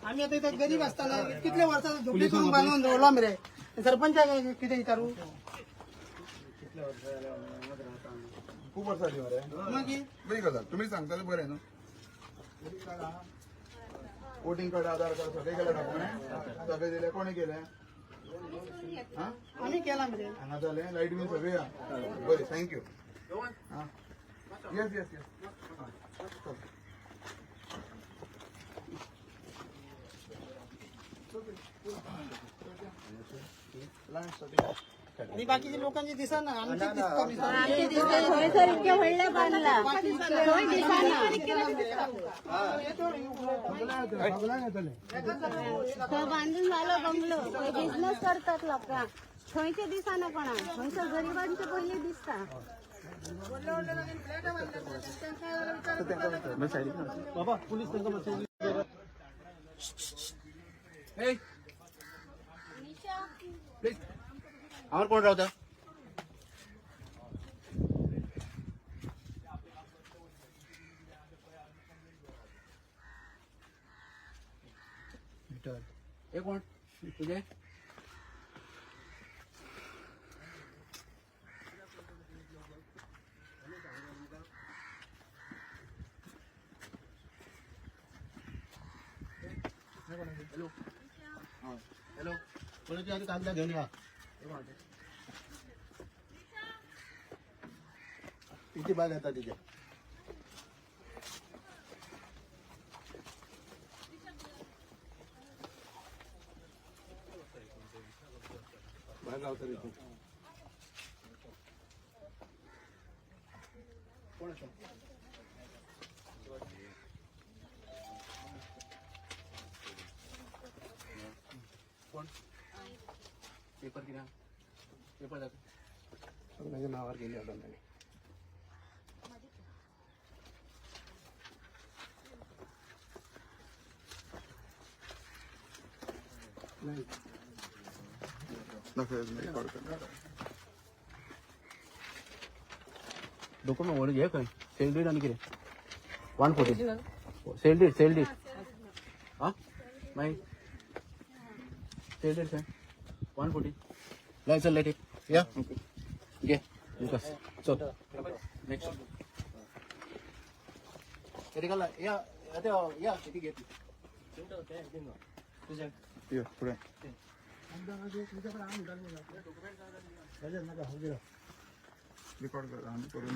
आम्ही आता इथं गरीब असताना कितल्या वर्षाचा झोपडी करून बांधून जोडला मरे सरपंच किती विचारू खूप वर्षाची मरे बरी गजाल तुम्ही सांगताले बरें न्हू वोटिंग कार्ड आधार कार्ड सगळे केले डॉक्युमेंट सगळे दिले कोणी केले आम्ही केला मरे हांगा जालें लायट बीन सगळे बरें थँक्यू येस येस येस आणि बाकीच्या लोकांची दिसा ना आमची बांधून झालं बंगलो बिझनेस करतात लोक थंयचे दिसाना कोणा थंयच्या गरिबांचे पहिले दिसता बाबा पोलीस त्यांना बसवली प्लीज आम्हाला कोण राहता हे कोण तुझे हॅलो हॅलो कोणाची आधी कागदा घेऊन या किती बाग येतात तिथे बाग गावतात इथून कोण कोण पेपर किती पेपर जातो माझ्या नावावर गेले होता त्याने डॉक्युमेंट वर घे काय सेल डीड आणि किती 140 सेल डीड हा नाही सेल डीड काय 140 लायसन लाईट या घे विकास चल नेक्स्ट किती कला या या किती घेतली तुझ्या ये पुढे रेकॉर्ड करा आणि करून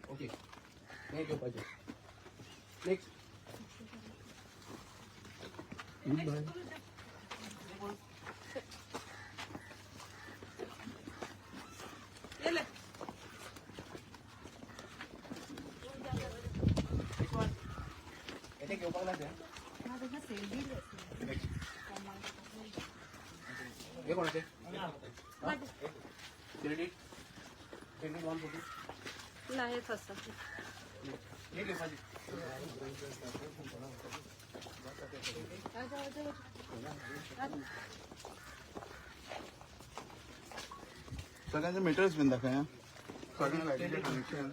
ओके थँक्यू पाहिजे नेक्स्ट हे कोणाचे नाही तसं सगळ्यांचे मीटर्स बीन दाखय हा. सगळ्या लायटीचे कनेक्शन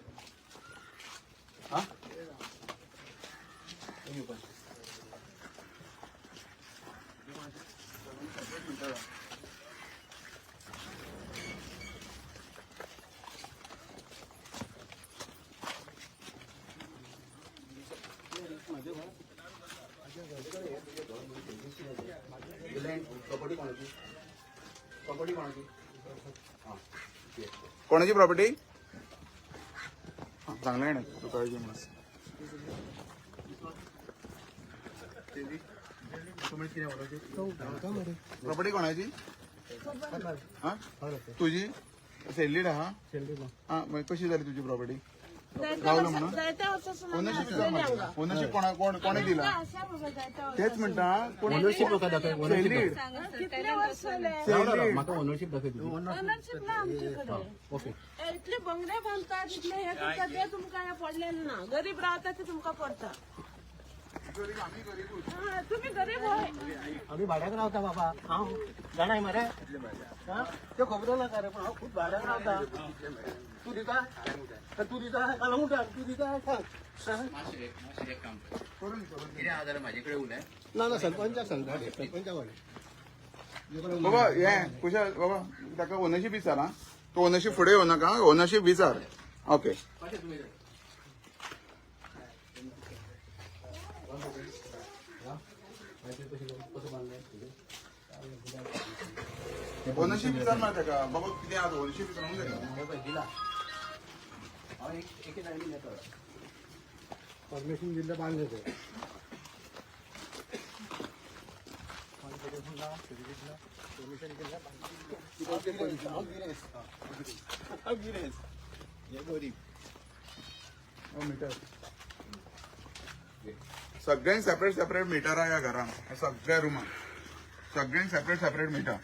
हा कोणाची प्रॉपर्टी चांगलं आहे ना तू काळजी म्हणून प्रॉपर्टी कोणाची हा तुझी सेल्लीड हा हा मग कशी झाली तुझी प्रॉपर्टी गावलं म्हणून ओनरशिप कोणे दिला तेच म्हणता ओनरशिप लोक दाखव सेल्लीड म्हाका ओनरशिप दाखव ओनरशिप ना आमच्याकडे ओके इतले बंगले बांधतात इतले हे करतात ते तुमका हे पडलेले ना गरीब राहतात ते तुमका पडता हा, तुम्ही गरीब होय आम्ही भाड्याक रावता बाबा हांव जाणाय मरे हा ते खबर ना रे पण हांव खूप भाड्याक रावता तू दिता तू दिता काला म्हणटा तू दिता सांग ना ना सरपंचाक सांगता सरपंचाक वाले बाबा हे कुशाल बाबा ताका ओनरशिप विचार हा तो ओनरशिप फुडें येऊ नका ओनरशिप विचार ओके ओनरशिप विचार ना ताका बाबा कितें आहा ओनरशिप विचारूंक जाय दिला परमिशन दिल्ले बांधले ते सगळ्यांक सेपरेट सेपरेट मिटर आहे या घरान सगळ्या रुमान सगळ्यांक सेपरेट सेपरेट मिटर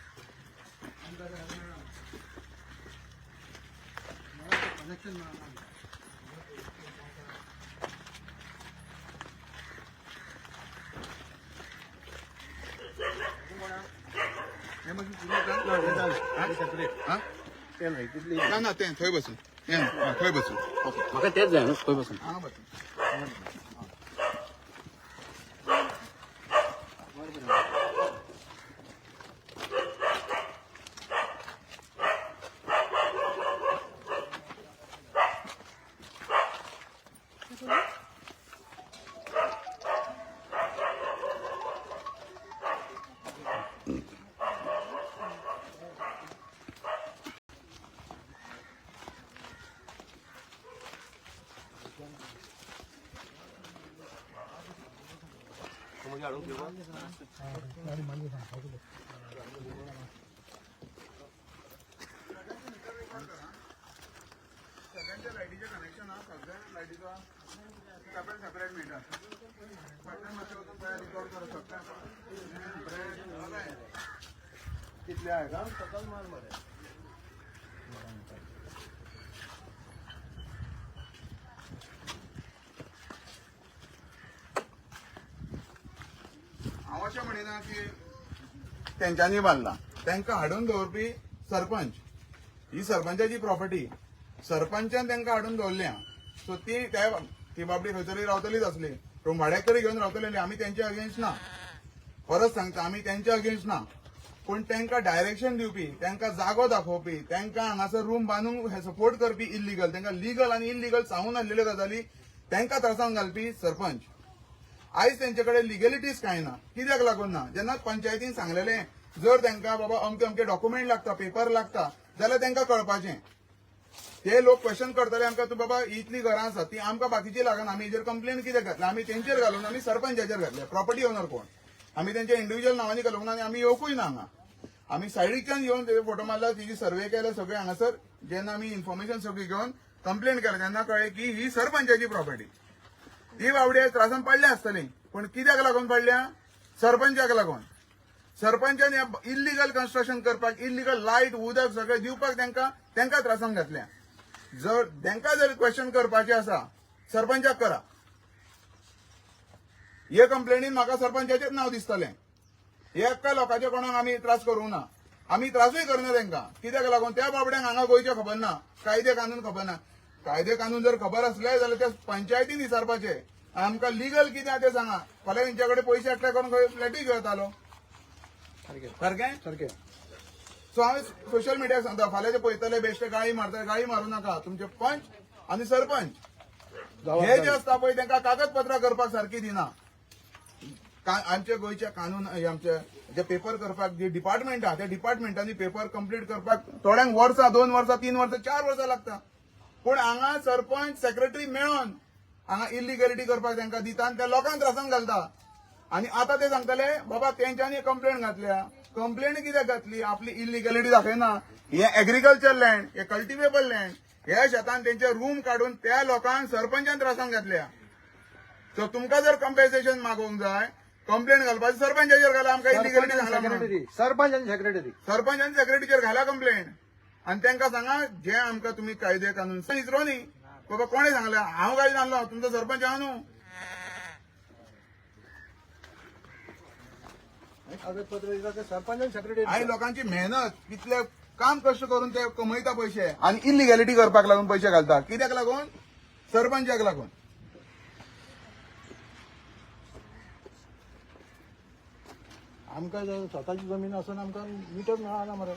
ना ना ते थंय बसून थंय बसून म्हाका तेच जाय न्हू खंय बसून हांगा बसून सगळ्यांच्या लायटीचे कनेक्शन हा सगळ्या लायटीचा सेपरेट सेपरेट मीटर रिकॉर्ड करू शकता कितले आहे का सकल माल मध्ये हांव अशें म्हणिना की तेंच्यांनी बांदला तांकां हाडून दवरपी सरपंच ही सरपंचाची प्रॉपर्टी सरपंचान तांकां हाडून दवरल्या सो ती बाबडी खंयतरी रावतलीच आसली पूण भाड्याकरी घेवन रावतली आमी तेंच्या अगेन्स्ट ना परत सांगता आमी तेंच्या अगेन्स्ट ना पूण तांकां डायरेक्शन दिवपी तांकां जागो दाखोवपी तांकां हांगासर रूम बांदूंक सपोर्ट करपी इल्लीगल तांकां लिगल आनी इल्लीगल सांगून आसलेल्यो गजाली तांकां त्रासान घालपी सरपंच आयज तेंचे कडेन लिगलिटीज कांय ना कित्याक लागून ना जेन्ना पंचायतीन सांगलेलें जर तांकां बाबा अमके अमके डॉक्युमेंट लागता पेपर लागता जाल्यार तांकां कळपाचें ते लोक क्वेश्चन करतले आमकां तूं बाबा इतली घरां आसात ती आमकां बाकीची लागना आमी हेजेर कंप्लेन कित्याक घातल्या आमी तेंचेर घालून आमी सरपंचाचेर घातल्या प्रॉपर्टी ओनर कोण आमी तेंच्या इंडिव्हिज्युअल नांवांनी घालूंक ना आनी आमी येवकूय ना हांगा आमी सायडीच्यान येवन तेजे फोटो मारला तिची सर्वे केला सगळे हांगासर जेन्ना आमी इन्फॉर्मेशन सगळी घेवन कंप्लेन केली तेन्ना कळ्ळें की ही सरपंचाची प्रॉपर्टी ती बावडे त्रासान पडल्या आसतली पण कित्याक लागून पडल्या सरपंचाक लागून सरपंचान इल्लीगल कन्स्ट्रक्शन करपाक इल्लीगल लायट उदक सगळें दिवपाक तांकां त्रासान घातल्या जर तांकां जर क्वेश्चन करपाचें आसा सरपंचाक करा हे कंप्लेनीन म्हाका सरपंचाचेच नाव दिसतलें. एका लोकांचे कोणाक आमी त्रास करूंक ना, आमी त्रासूय करना तांकां. कित्याक लागून त्या बाबड्यांक हांगा गोंयचें खबर ना, कायदे कानून खबर ना. कायदे कानून जर खबर असले जाल्यार त्या पंचायतीन विचारपाचें. आमकां लिगल कितें तें सांगा. फाल्यां तेंच्या कडेन पयशे एकठांय करून खंय फ्लॅटूय घेतालो. सारकें. सो हांव सोशल मिडियाक सांगता, फाल्यां ते पळयतले बेश्टे गाळी मारता, गाळी मारूं नाका. तुमचे पंच आनी सरपंच हे जे आसता पळय तांकां कागदपत्रां करपाक सारकी दिना. आमचे गोंयचे कानून आमचे जे पेपर करपाक जे डिपार्टमेंट आहा त्या डिपार्टमेंटांनी पेपर कंप्लीट करपाक थोड्यांक वर्सां 2 वर्सां 3 वर्सां 4 वर्सां लागता. पूण हांगा सरपंच सेक्रेटरी मेळोन हांगा इलिगॅलिटी करपाक तांकां दिता आनी त्या लोकांक त्रासान घालता. आनी आतां ते सांगतले बाबा तेंच्यांनी कंप्लेंट घातल्या. कंप्लेंट कित्याक घातली? आपली इलिगॅलिटी दाखयना. हे एग्रीकल्चर लँड, हे कल्टिवेबल लँड, ह्या शेतान तेंचे रूम काडून त्या लोकांक सरपंचान त्रासान घातल्या. सो तुमकां जर कम्पेन्सेशन मागोवंक जाय, कंप्लेंट घालपाची सरपंचाचेर घाला. आमकां इलिगॅलिटी सांगला म्हणून सरपंच आणि सेक्रेटरी सरपंच आनी सेक्रेटरीचेर घाला कंप्लेंट. आनी तांकां सांगा जे आमकां तुमी कायदे कानून विचारो न्ही. बाबा कोणें सांगलें? हांव गाडी जाणलो, तुमचो सरपंच हांव न्हू. कागदपत्र सरपंच आणि सेक्रेटरी आनी लोकांची मेहनत कितले काम कष्ट करून ते कमयता पयशे आनी इलिगॅलिटी करपाक लागून पयशे घालता. कित्याक लागून? सरपंचाक लागून. आमकां जर स्वताची जमीन आसून आमकां मिटर मेळना मरे.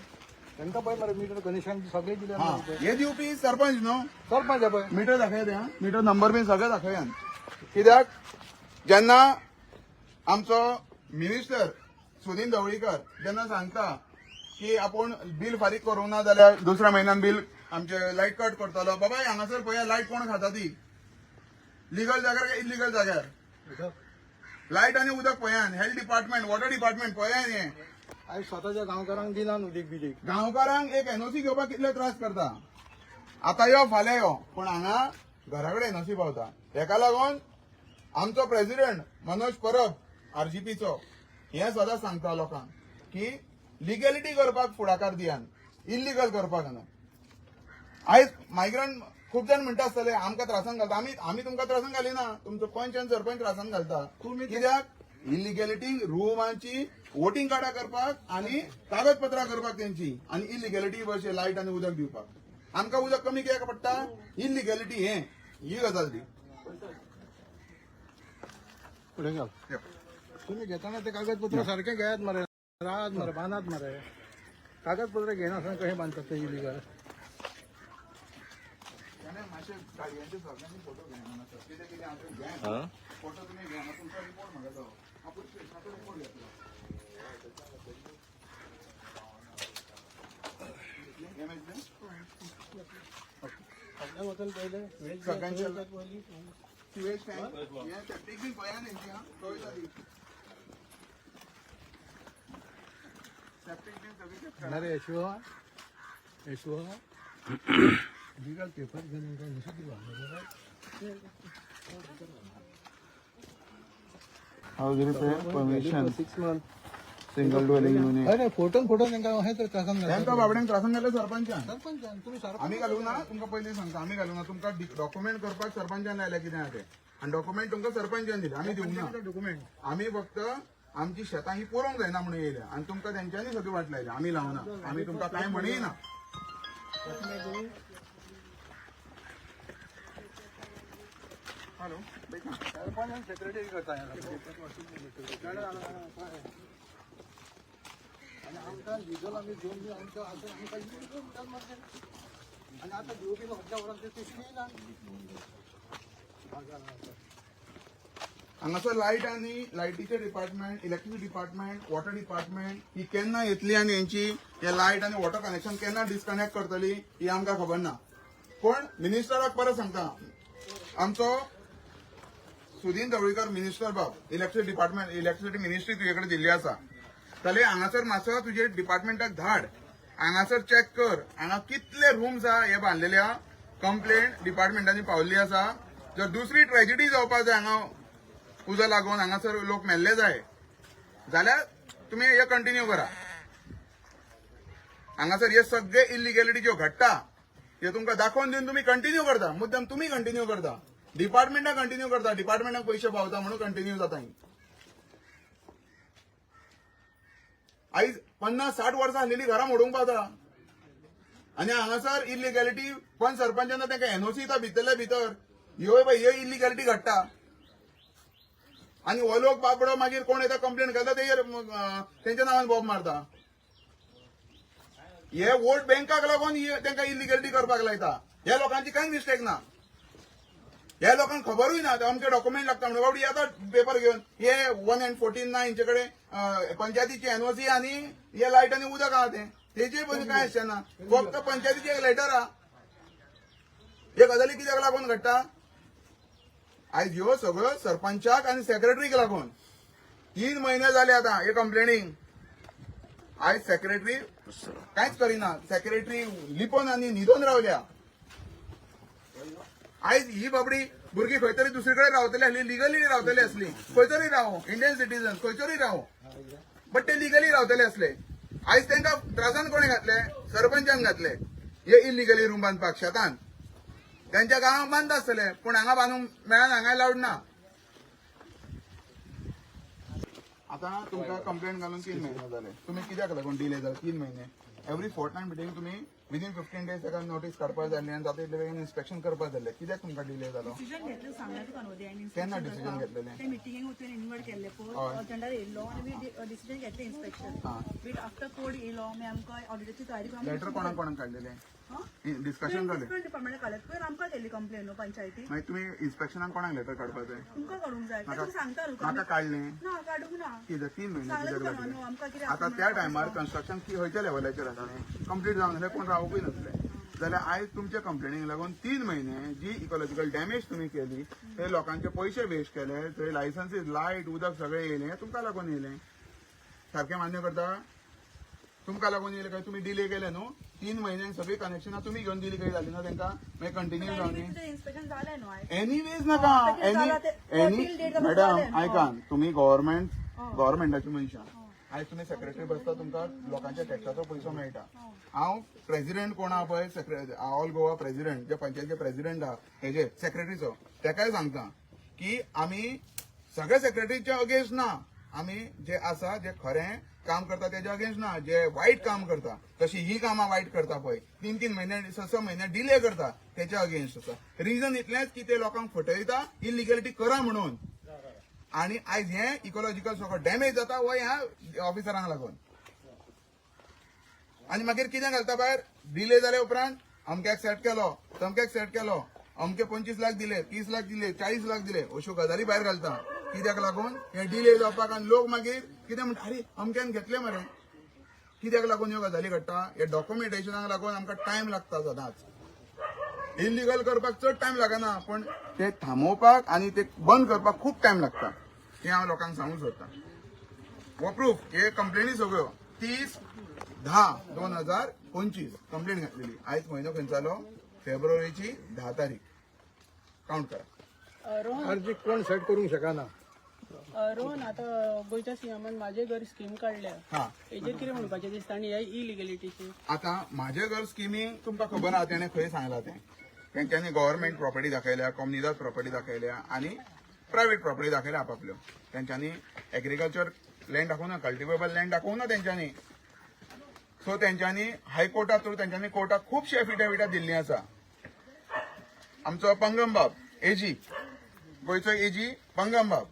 तांकां पळय मरे मिटर गणेशांक सगळे दिले. हे दिवपी सरपंच न्हू. सरपंच आहे पळय. मीटर दाखया, मीटर नंबर बीन सगळे दाखयान. कित्याक जेन्ना आमचो मिनिस्टर सुनील ढवळीकर जेन्ना सांगता की आपूण बील फारीक करूं ना जाल्यार दुसऱ्या म्हयन्यान बील आमचे लायट कट करतलो. बाबा हांगासर पळया लायट कोण खाता ती? लिगल जाग्यार काय इलिगल जाग्यार? लायट आनी उदक पळयान. हेल्थ डिपार्टमेंट, वॉटर डिपार्टमेंट पळयान. हे आयज स्वताच्या गांवकारांक दिना उदीक बिदीक. गांवकारांक एक एनओसी घेवपाक कितले त्रास करता. आतां यो फाल्यां यो, पूण हांगा घरा कडेन एनओसी पावता. हेका लागून आमचो प्रेसिडेंट मनोज परब आरजीपीचो हे सदां सांगता लोकांक की लिगॅलिटी करपाक फुडाकार दियान, इल्लिगल करपाक न्हू. आयज मायग्रंट खूब जाण म्हणटा आसतले आमकां त्रासान घालता. आमी तुमकां त्रासान घालिना, तुमचो पंच आनी सरपंच त्रासान घालता. कित्याक? इलिगॅलिटी रुमांची वोटिंग कार्डां करपाक आनी कागदपत्रां करपाक तेंची आनी इलिगॅलिटी वर्षे लायट आनी उदक दिवपाक. आमकां उदक कमी कित्याक पडटा? इलिगॅलिटी ही गजाल ती. फुडें घाल. तुम्ही घेताना ते कागदपत्र सारखे घेयात मरे. राहत मरे, बांधात मरे. कागदपत्र घेण्यासाठी कशें बांधतात ते इलिगल? गाडयांचे सगळ्यांनी फोटो घ्या. कितें कितें आमचे घ्या फोटो तुमी घ्या. तुमचो रिपोर्ट म्हाका जावो. आपूण स्टेशनाचो रिपोर्ट घेतलो. सगळ्यांचे वेज टँक हे सेप्टीक बीन पळया तेंची कळटा ती. सेप्टीक बीन सगळी चॅक करा. अरे यशो लिगल पेपर घेऊन house repair permission 6 months single dwelling unit. अरे फोटो तांकां हे तर त्रासान घालता. तांकां बाबड्यांक त्रासान घातले सरपंचान. सरपंच तुम्ही आमी घालूं ना. तुमकां पयलीं सांगता आमी घालूं ना. तुमकां डॉक्युमेंट करपाक सरपंचान लायल्या कितें आहा तें. आनी डॉक्युमेंट तुमकां सरपंचान दिले. आमी दिवंक ना डॉक्युमेंट. आमी फक्त आमची शेतां ही पुरोवंक जायना म्हणून येयल्या आनी तुमकां तेंच्यांनी सगळी वाट लायल्या. आमी लावना. आमी तुमकां कांय म्हणयना. हॅलो सरपंच आणि सेक्रेटरी करता आणि आमकां लिगल आमी घेवन बी आमकां आतां आमकां आनी आतां घेवं बी खंयच्या वरान ते येयना. हांगासर लायट आनी लायटीचे department, electricity department, water department ही केन्ना येतली आनी हेंची हे लायट आनी वॉटर कनेक्शन केन्ना डिस्कनेक्ट करतली ही आमकां खबर ना. पण मिनिस्टराक परत सांगता आमचो सुनील ढवळीकर मिनिस्टर बाब इलेक्ट्रिसिटी डिपार्टमेंट, इलेक्ट्रिसिटी मिनिस्ट्री तुजे कडेन दिल्ली आसा. जाल्यार हांगासर मातसो तुजे डिपार्टमेंटाक धाड. हांगासर चॅक कर हांगा कितले रूम्स आहा हे बांदलेले आहा. कंप्लेंट डिपार्टमेंटांनी पावल्ली आसा. जर दुसरी ट्रॅजेडी जावपाक जाय हांगा उजो लागून हांगासर लोक मेल्ले जाय जाल्यार तुमी हे कंटिन्यू करा. हांगासर हे सगळे इलिगॅलिटी ज्यो घडटा हे तुमकां दाखोवन दिवन तुमी कंटिन्यू करता. मुद्दम तुमी कंटिन्यू करता. डिपार्टमेंटाक कंटिन्यू करता. डिपार्टमेंटाक पयशे पावता म्हणून कंटिन्यू जाता. आयज 50-60 वर्सां आसलेली घरां मोडूंक पावता आनी हांगासर इलिगॅलिटी पण सरपंचान तांकां एनओसी दिता भितरल्या भितर ह्यो पळय ह्यो इलिगॅलिटी घडटा आनी हो लोक बाबडो मागीर कोण येता कंप्लेंट घालता तेजेर तेंच्या नांवान बॉब मारता हे वोट बँकाक लागून तांकां इलिगॅलिटी करपाक लायता ह्या लोकांची कांय मिस्टेक ना ह्या लोकांक खबरूय ना अमके डॉक्युमेंट लागता म्हणून बाबडी येता पेपर घेवन हे 114 ना हेंचे कडेन पंचायतीची एनओसी आनी हे लायट आनी उदक आहा तेचे पयलीं कांय आसचें फक्त पंचायतीची एक लेटर आहा हे गजाली कित्याक लागून घडटा आयज ह्यो सगळ्यो सरपंचाक आनी सेक्रेटरीक लागून 3 म्हयने जाले आतां हे कंप्लेनींग आयज सेक्रेटरी कांयच करिना सेक्रेटरी लिपोवन आनी न्हिदोवन रावल्या आयज ही बाबडी भुरगीं खंय तरी दुसरे कडेन रावतली आसली लिगली रावतली आसली खंय तरी रावो इंडियन सिटीजन खंयतरी रावो बट ते लिगली रावतले आसले आयज तांकां त्रासान कोणे घातले सरपंचान घातले हे इलिगली रूम बांदपाक शेतान त्यांच्या गांवांत बांदता आसतले पूण हांगा बांदूंक मेळना हांगा लावड ना आता तुमकां कंप्लेंट घालून 3 महिने जाले तुम्ही कित्याक लागून डिले जाले 3 महिने एवरी फोर्टनायट मिटींग तुम्ही विदिन 15 days ताका नोटीस काडपाक जाय आनी जाता तितले बेगीन इन्स्पेक्शन करपाक जाय कित्याक तुमकां डिले जालो डिसिजन घेतलं सांगण्यात कानवदे आणि केन्ना डिसिजन घेतलेलें ते मिटिंगेक वचून इन्व्हाइट केल्ले पळय अजेंडार येयलो आनी डिसिजन घेतले इन्स्पेक्शन बीट आफ्टर कोड येयलो आमी आमकां ऑडिटाची तयारी लेटर कोणाक कोणाक काडलेलें डिस्कशन जालें डिपार्टमेंट काडलें पयर आमकां केल्ली कंप्लेन पंचायती मागीर तुमी इन्स्पेक्शनाक कोणाक लेटर काडपाक जाय तुमकां काडूंक जाय तुका सांगता न्हू म्हाका काडलें ना काडूंक ना कितें 3 महिने सांगलें कित्याक तुका न्हू लागले आमकां कितें आता त्या टायमार कन्स्ट्रक्शन खंयच्या लेवलाचेर आसलें कंप्लीट जावन जाल्यार कोण रावूंकूय नासले जाल्यार आयज तुमच्या कंप्लेनीक लागून 3 महिने जी इकॉलॉजिकल डॅमेज तुम्ही केली ते लोकांचे पयशे वेस्ट केले थंय लायसन्सीस लायट उदक सगळें येयलें तुमकां लागून येयलें सारकें मान्य करता तुमकां लागून येयलें काय तुम्ही डिले केले न्हू 3 महिन्यांक सगळी कनेक्शनां तुम्ही घेवन दिली काही जाली ना तांकां मागीर कंटिन्यू जावनी इन्स्पेक्शन जालें न्हू आयज एनीवेज नाका एनी मॅडम आयकान तुम्ही गव्हर्मेंटाची मनशां आयज तुम्ही सेक्रेटरी बसता तुमकां लोकांच्या टॅक्साचो पयसो मेळटा हांव प्रेसिडेंट कोण आहा पळय ऑल गोवा प्रेसिडेंट जे पंचायतीचे प्रेसिडेंट आहा हेजे सेक्रेटरीचो तेकाय सांगता की आमी सगळे सेक्रेटरीच्या अगेन्स्ट ना आमी जे आसा जे खरें काम करता तेच्या अगेन्स्ट ना जे वाईट काम करता तशी ही कामां वाईट करता पळय 3-3 महिने 6-6 महिने डिले करता तेच्या अगेन्स्ट आसा रिजन इतलेंच की ते लोकांक फटयता इलिगॅलिटी करा म्हणून आणि आयज हे इकॉलॉजिकल सगळो डॅमेज जाता हो ह्या ऑफिसरांक लागून आनी मागीर कितें घालता भायर डिले जाले उपरांत अमक्याक सेट केलो तमक्याक सेट केलो अमके 25 लाख दिले 30 लाख दिले 40 लाख दिले अश्यो गजाली भायर घालता कित्याक लागून हे डिले जावपाक आनी लोक मागीर कितें म्हणटा अरे अमक्यान घेतले मरे कित्याक लागून ह्यो गजाली घडटा हे डॉक्युमेंटेशनाक लागून आमकां टायम लागता सदांच इलिगल करपाक चड टायम लागना पण ते थांबोवपाक आनी ते बंद करपाक खूब टायम लागता हे हांव लोकांक सांगूंक सोदतां हो प्रूफ हे कंप्लेनी सगळ्यो 30/10/2025 कंप्लेंट घातलेली आयज म्हयनो खंयचालो फेब्रुवारीची 10 तारीख काउंट करा अर्ज कोण सेट करूंक शकना रोहन आता गोयच्या सीएमान माझे घर स्कीम काढल्या हा हेजेर कितें म्हणपाचें दिसता आनी ह्या इलिगॅलिटीची आता माझे घर स्किमींग तुमकां खबर आहा तेणें खंय सांगलां तें तेंच्यांनी गव्हर्मेंट प्रॉपर्टी दाखयल्या कॉम्युनिदाद प्रॉपर्टी दाखयल्या आनी प्रायवेट प्रॉपर्टी दाखयल्या आपापल्यो तेंच्यांनी एग्रीकल्चर लँड दाखोवना कल्टिवेबल लँड दाखोवना तेंच्यांनी सो तेंच्यांनी हायकोर्टा थ्रू तेंच्यांनी कोर्टाक खुबशे एफिडेविटां दिल्लीं आसा आमचो पंगम बाब एजी गोंयचो एजी पंगम बाब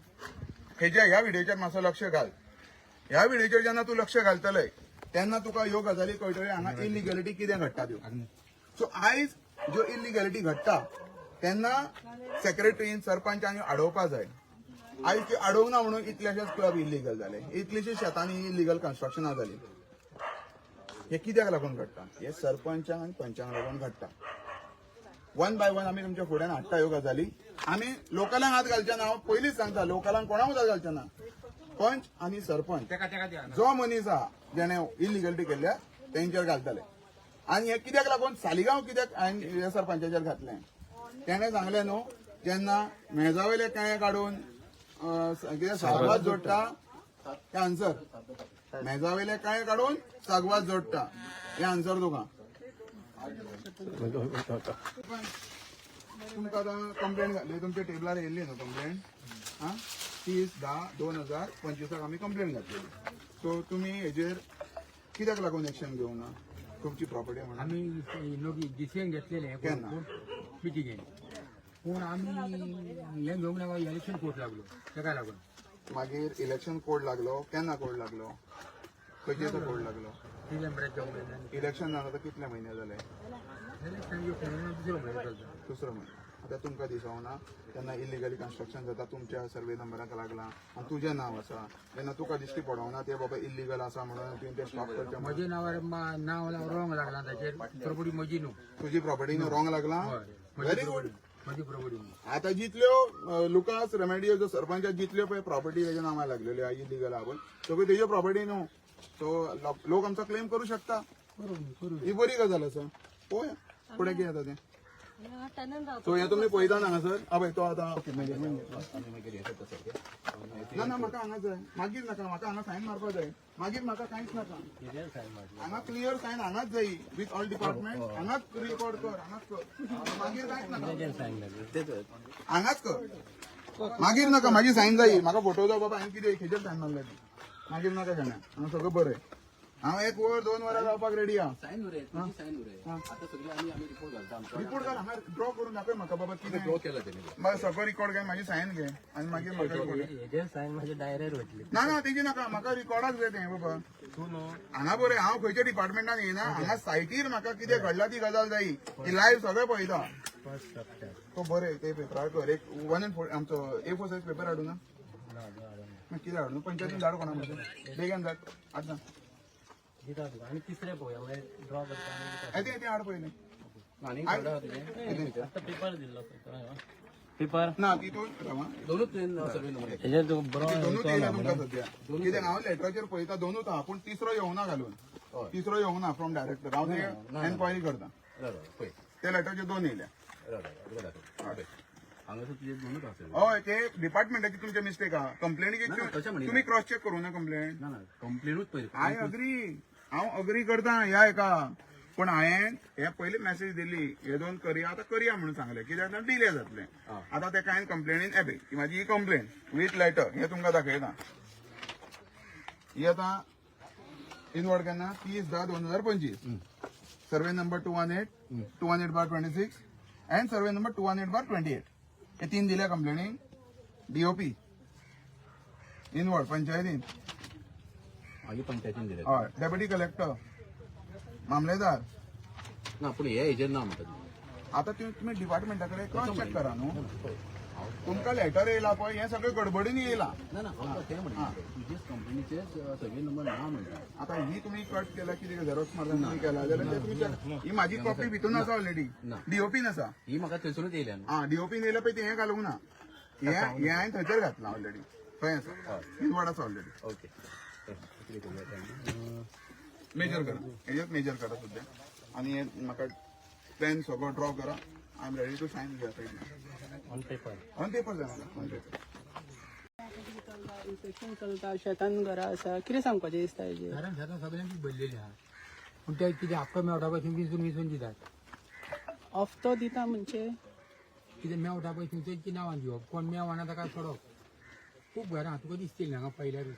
हेज्या ह्या व्हिडिओचेर मातसो लक्ष घाल ह्या व्हिडिओचेर जेन्ना तूं लक्ष घालतलय तेन्ना तुका ह्यो गजाली कळटल्यो हांगा इलिगॅलिटी कितें घडटा त्यो सो आयज ज्यो इलिगॅलिटी घडटा तेन्ना सेक्रेटरीन सरपंचांनी आडोवपा जाय आयज ती आडोवंक ना म्हणून इतलेशेच क्लब इलिगल जाले इतलेशेच शेतांनी इलिगल कन्स्ट्रक्शनां जाली हे कित्याक लागून घडटा हे सरपंचांक आनी पंचांक लागून घडटा 1 by 1 आमी तुमच्या फुड्यान हाडटा ह्यो गजाली आमी लोकलांक हात घालचे ना हांव पयलींच सांगता लोकलांक कोणाक हात घालचे ना पंच आनी सरपंच जो मनीस आहा जेणे इलिगॅलिटी केल्ल्या तेंचेर घालतले आनी हे कित्याक लागून सालिगांव कित्याक हांवें सरपंचाचेर घातलें तेणें सांगलें न्हू जेन्ना मेजावयले कांय काडून कितें सागवात जोडटा हे आन्सर मेजावयले कांय काडून सागवात जोडटा हे आन्सर तुका तुमकां आतां कंप्लेंट घातली तुमच्या टेबलार येयल्ली न्हू कंप्लेंट 30/10/2025 आमी कंप्लेंट घातलेली सो तुम्ही हेजेर कित्याक लागून एक्शन घेवना तुमची प्रॉपर्टी म्हणून आम्ही लोक डिसिजन घेतलेले केन्ना? मिटिंगेन पूण आम्ही हे घेवंक नाका इलेक्शन कोर्ट लागलो ताका लागून मागीर इलेक्शन कोड लागलो केन्ना कोड लागलो खंयचेचो कोड लागलो डिसेंबराच्या इलेक्शन जावन आतां कितले म्हयने जाले दुसरो म्हयनो चलता दुसरो म्हयनो आतां तुमकां दिसवना तेन्ना इलिगली कन्स्ट्रक्शन जाता तुमच्या सर्वे नंबराक लागला आनी तुजें नांव आसा तेन्ना तुका दिश्टी पडोवना ते बाबा इलिगल आसा म्हणून तुवें ते स्टॉप करचें म्हणून. म्हजे नांवार नांव रॉंग लागला ताचेर प्रॉपर्टी म्हजी न्हू तुजी प्रॉपर्टी रॉंग लागला व्हेरी गुड म्हजी प्रॉपर्टी न्हू आता जितल्यो लुकास रेमेडियो जो सरपंच जितल्यो पळय प्रॉपर्टी तेज्या नांवार लागलेल्यो इलिगल आहा सगळ्यो तेज्यो प्रॉपर्टी न्हू सो लोक आमचो क्लेम करू शकता ही बरी गजाल आसा पळोवया फुडें कितें जाता तें सो हे तुमी पळयता हांगासर हय तो आतां ना ना म्हाका हांगा जाय मागीर नाका म्हाका हांगा सायन मारपा जाय मागीर म्हाका कांयच नाका हांगा क्लियर सायन हांगाच जाय विथ ऑल डिपार्टमेंट हांगाच रिकॉर्ड कर हांगाच कर मागीर कांयच नाका हांगाच कर मागीर नाका म्हाजी सायन जायी म्हाका फोटो जाय बाबा हांवें कितें खेचेर सायन मारल्या ती मागीर नाका केन्ना हांगा सगळें बरें हांव 1 वर 2 वरां जावपाक रेडी आहा रिपोर्ट घाल हांगा ड्रॉ करून दाखय म्हाका बाबा कितें ड्रॉ केला तेणी सगळो रिकॉर्ड घे म्हाजी सायन घे आनी मागीर म्हाका सायन माझ्या डायरेक्ट वतली ना ना तेजी नाका म्हाका रिकॉर्डाक जाय तें बाबा हांगा बरें हांव खंयच्या डिपार्टमेंटान येना हांगा सायटीर म्हाका कितें घडला ती गजाल जायी ती लायव्ह सगळें पळयता तो बरें ते पेपरार कर एक 1 आमचो A4 सायज पेपर हाडू ना कितें हाडू पंचायतीन धाड कोणा म्हणजे बेगीन धाड हाड ना आणि तिसरे पळोवया ड्रॉ करता येते हाड पयलें पेपर दिल्लो पेपर ना ती तो दोनूच हेजेर तूं बरो दोनूच येयला तुमकां सद्या कित्याक हांव लेटराचेर पळयता दोनूच आहा पूण तिसरो येवना घालून तिसरो येवना फ्रॉम डायरेक्टर हांव ते एन्क्वायरी करता ते लेटराचेर 2 येयल्या हय ते डिपार्टमेंटाची तुमचे मिस्टेक आहा कंप्लेनीचे तुम्ही क्रॉस चेक करू ना कंप्लेन आय अग्री हांव अग्री करता ह्या एका पण हांवें हे पयली मेसेज दिल्ली हे 2 करया आतां करया म्हणून सांगलें कित्याक डिले जातलें आतां तेका हांवें कंप्लेनीन एबे ही म्हाजी ही कंप्लेन विथ लेटर हे तुमकां दाखयता ही आतां इनवर्ड केन्ना 30/10/2025 survey number 218/26 end survey number 218/28 हे 3 दिल्या कंप्लेनीन DOP इनवर्ड पंचायतीन पंचायतीन दिले हय डेप्युटी कलेक्टर मामलेदार ना पूण हे हेजेर ना म्हणटा आता तुम्ही डिपार्टमेंटा कडेन क्रॉस चेक करा न्हू तुमकां लेटर येयला पळय हे सगळें गडबडीन येयला ना ना ते म्हणटा तुजेच कंपनीचे सर्वे नंबर ना म्हणटा आता ही तुम्ही कट केला कितें झेरॉक्स मारला तुम्ही केला जाल्यार ते तुमच्या ही माझी कॉपी भितून आसा ऑलरेडी DOPन आसा ही म्हाका थंयसरूच येयल्या DOPन येयला पळय ते हे घालूंक ना हे हांवें थंयसर घातला ऑलरेडी खंय आसा इनवर्ड आसा ऑलरेडी ओके मेजर करा हेजेच मेजर करा सध्या आणि हे म्हाका प्लॅन सगळो ड्रॉ करा I am ready to sign घेता ऑन पेपर ऑन पेपर जाय म्हाका ऑन पेपर इन्स्पेक्शन चलता शेतान घरा आसा कितें सांगपाचें दिसता हेजेर कारण शेतां सगळ्यांची भरलेली आहा पूण ते कितें हप्तो मेवटा पळय विसून दितात हफ्तो दिता म्हणजे कितें मेवटा पळय तेंची नांवां दिवप कोण मेवना ताका सोडप खूब घरां तुका दिसतली हांगा पयल्यारूच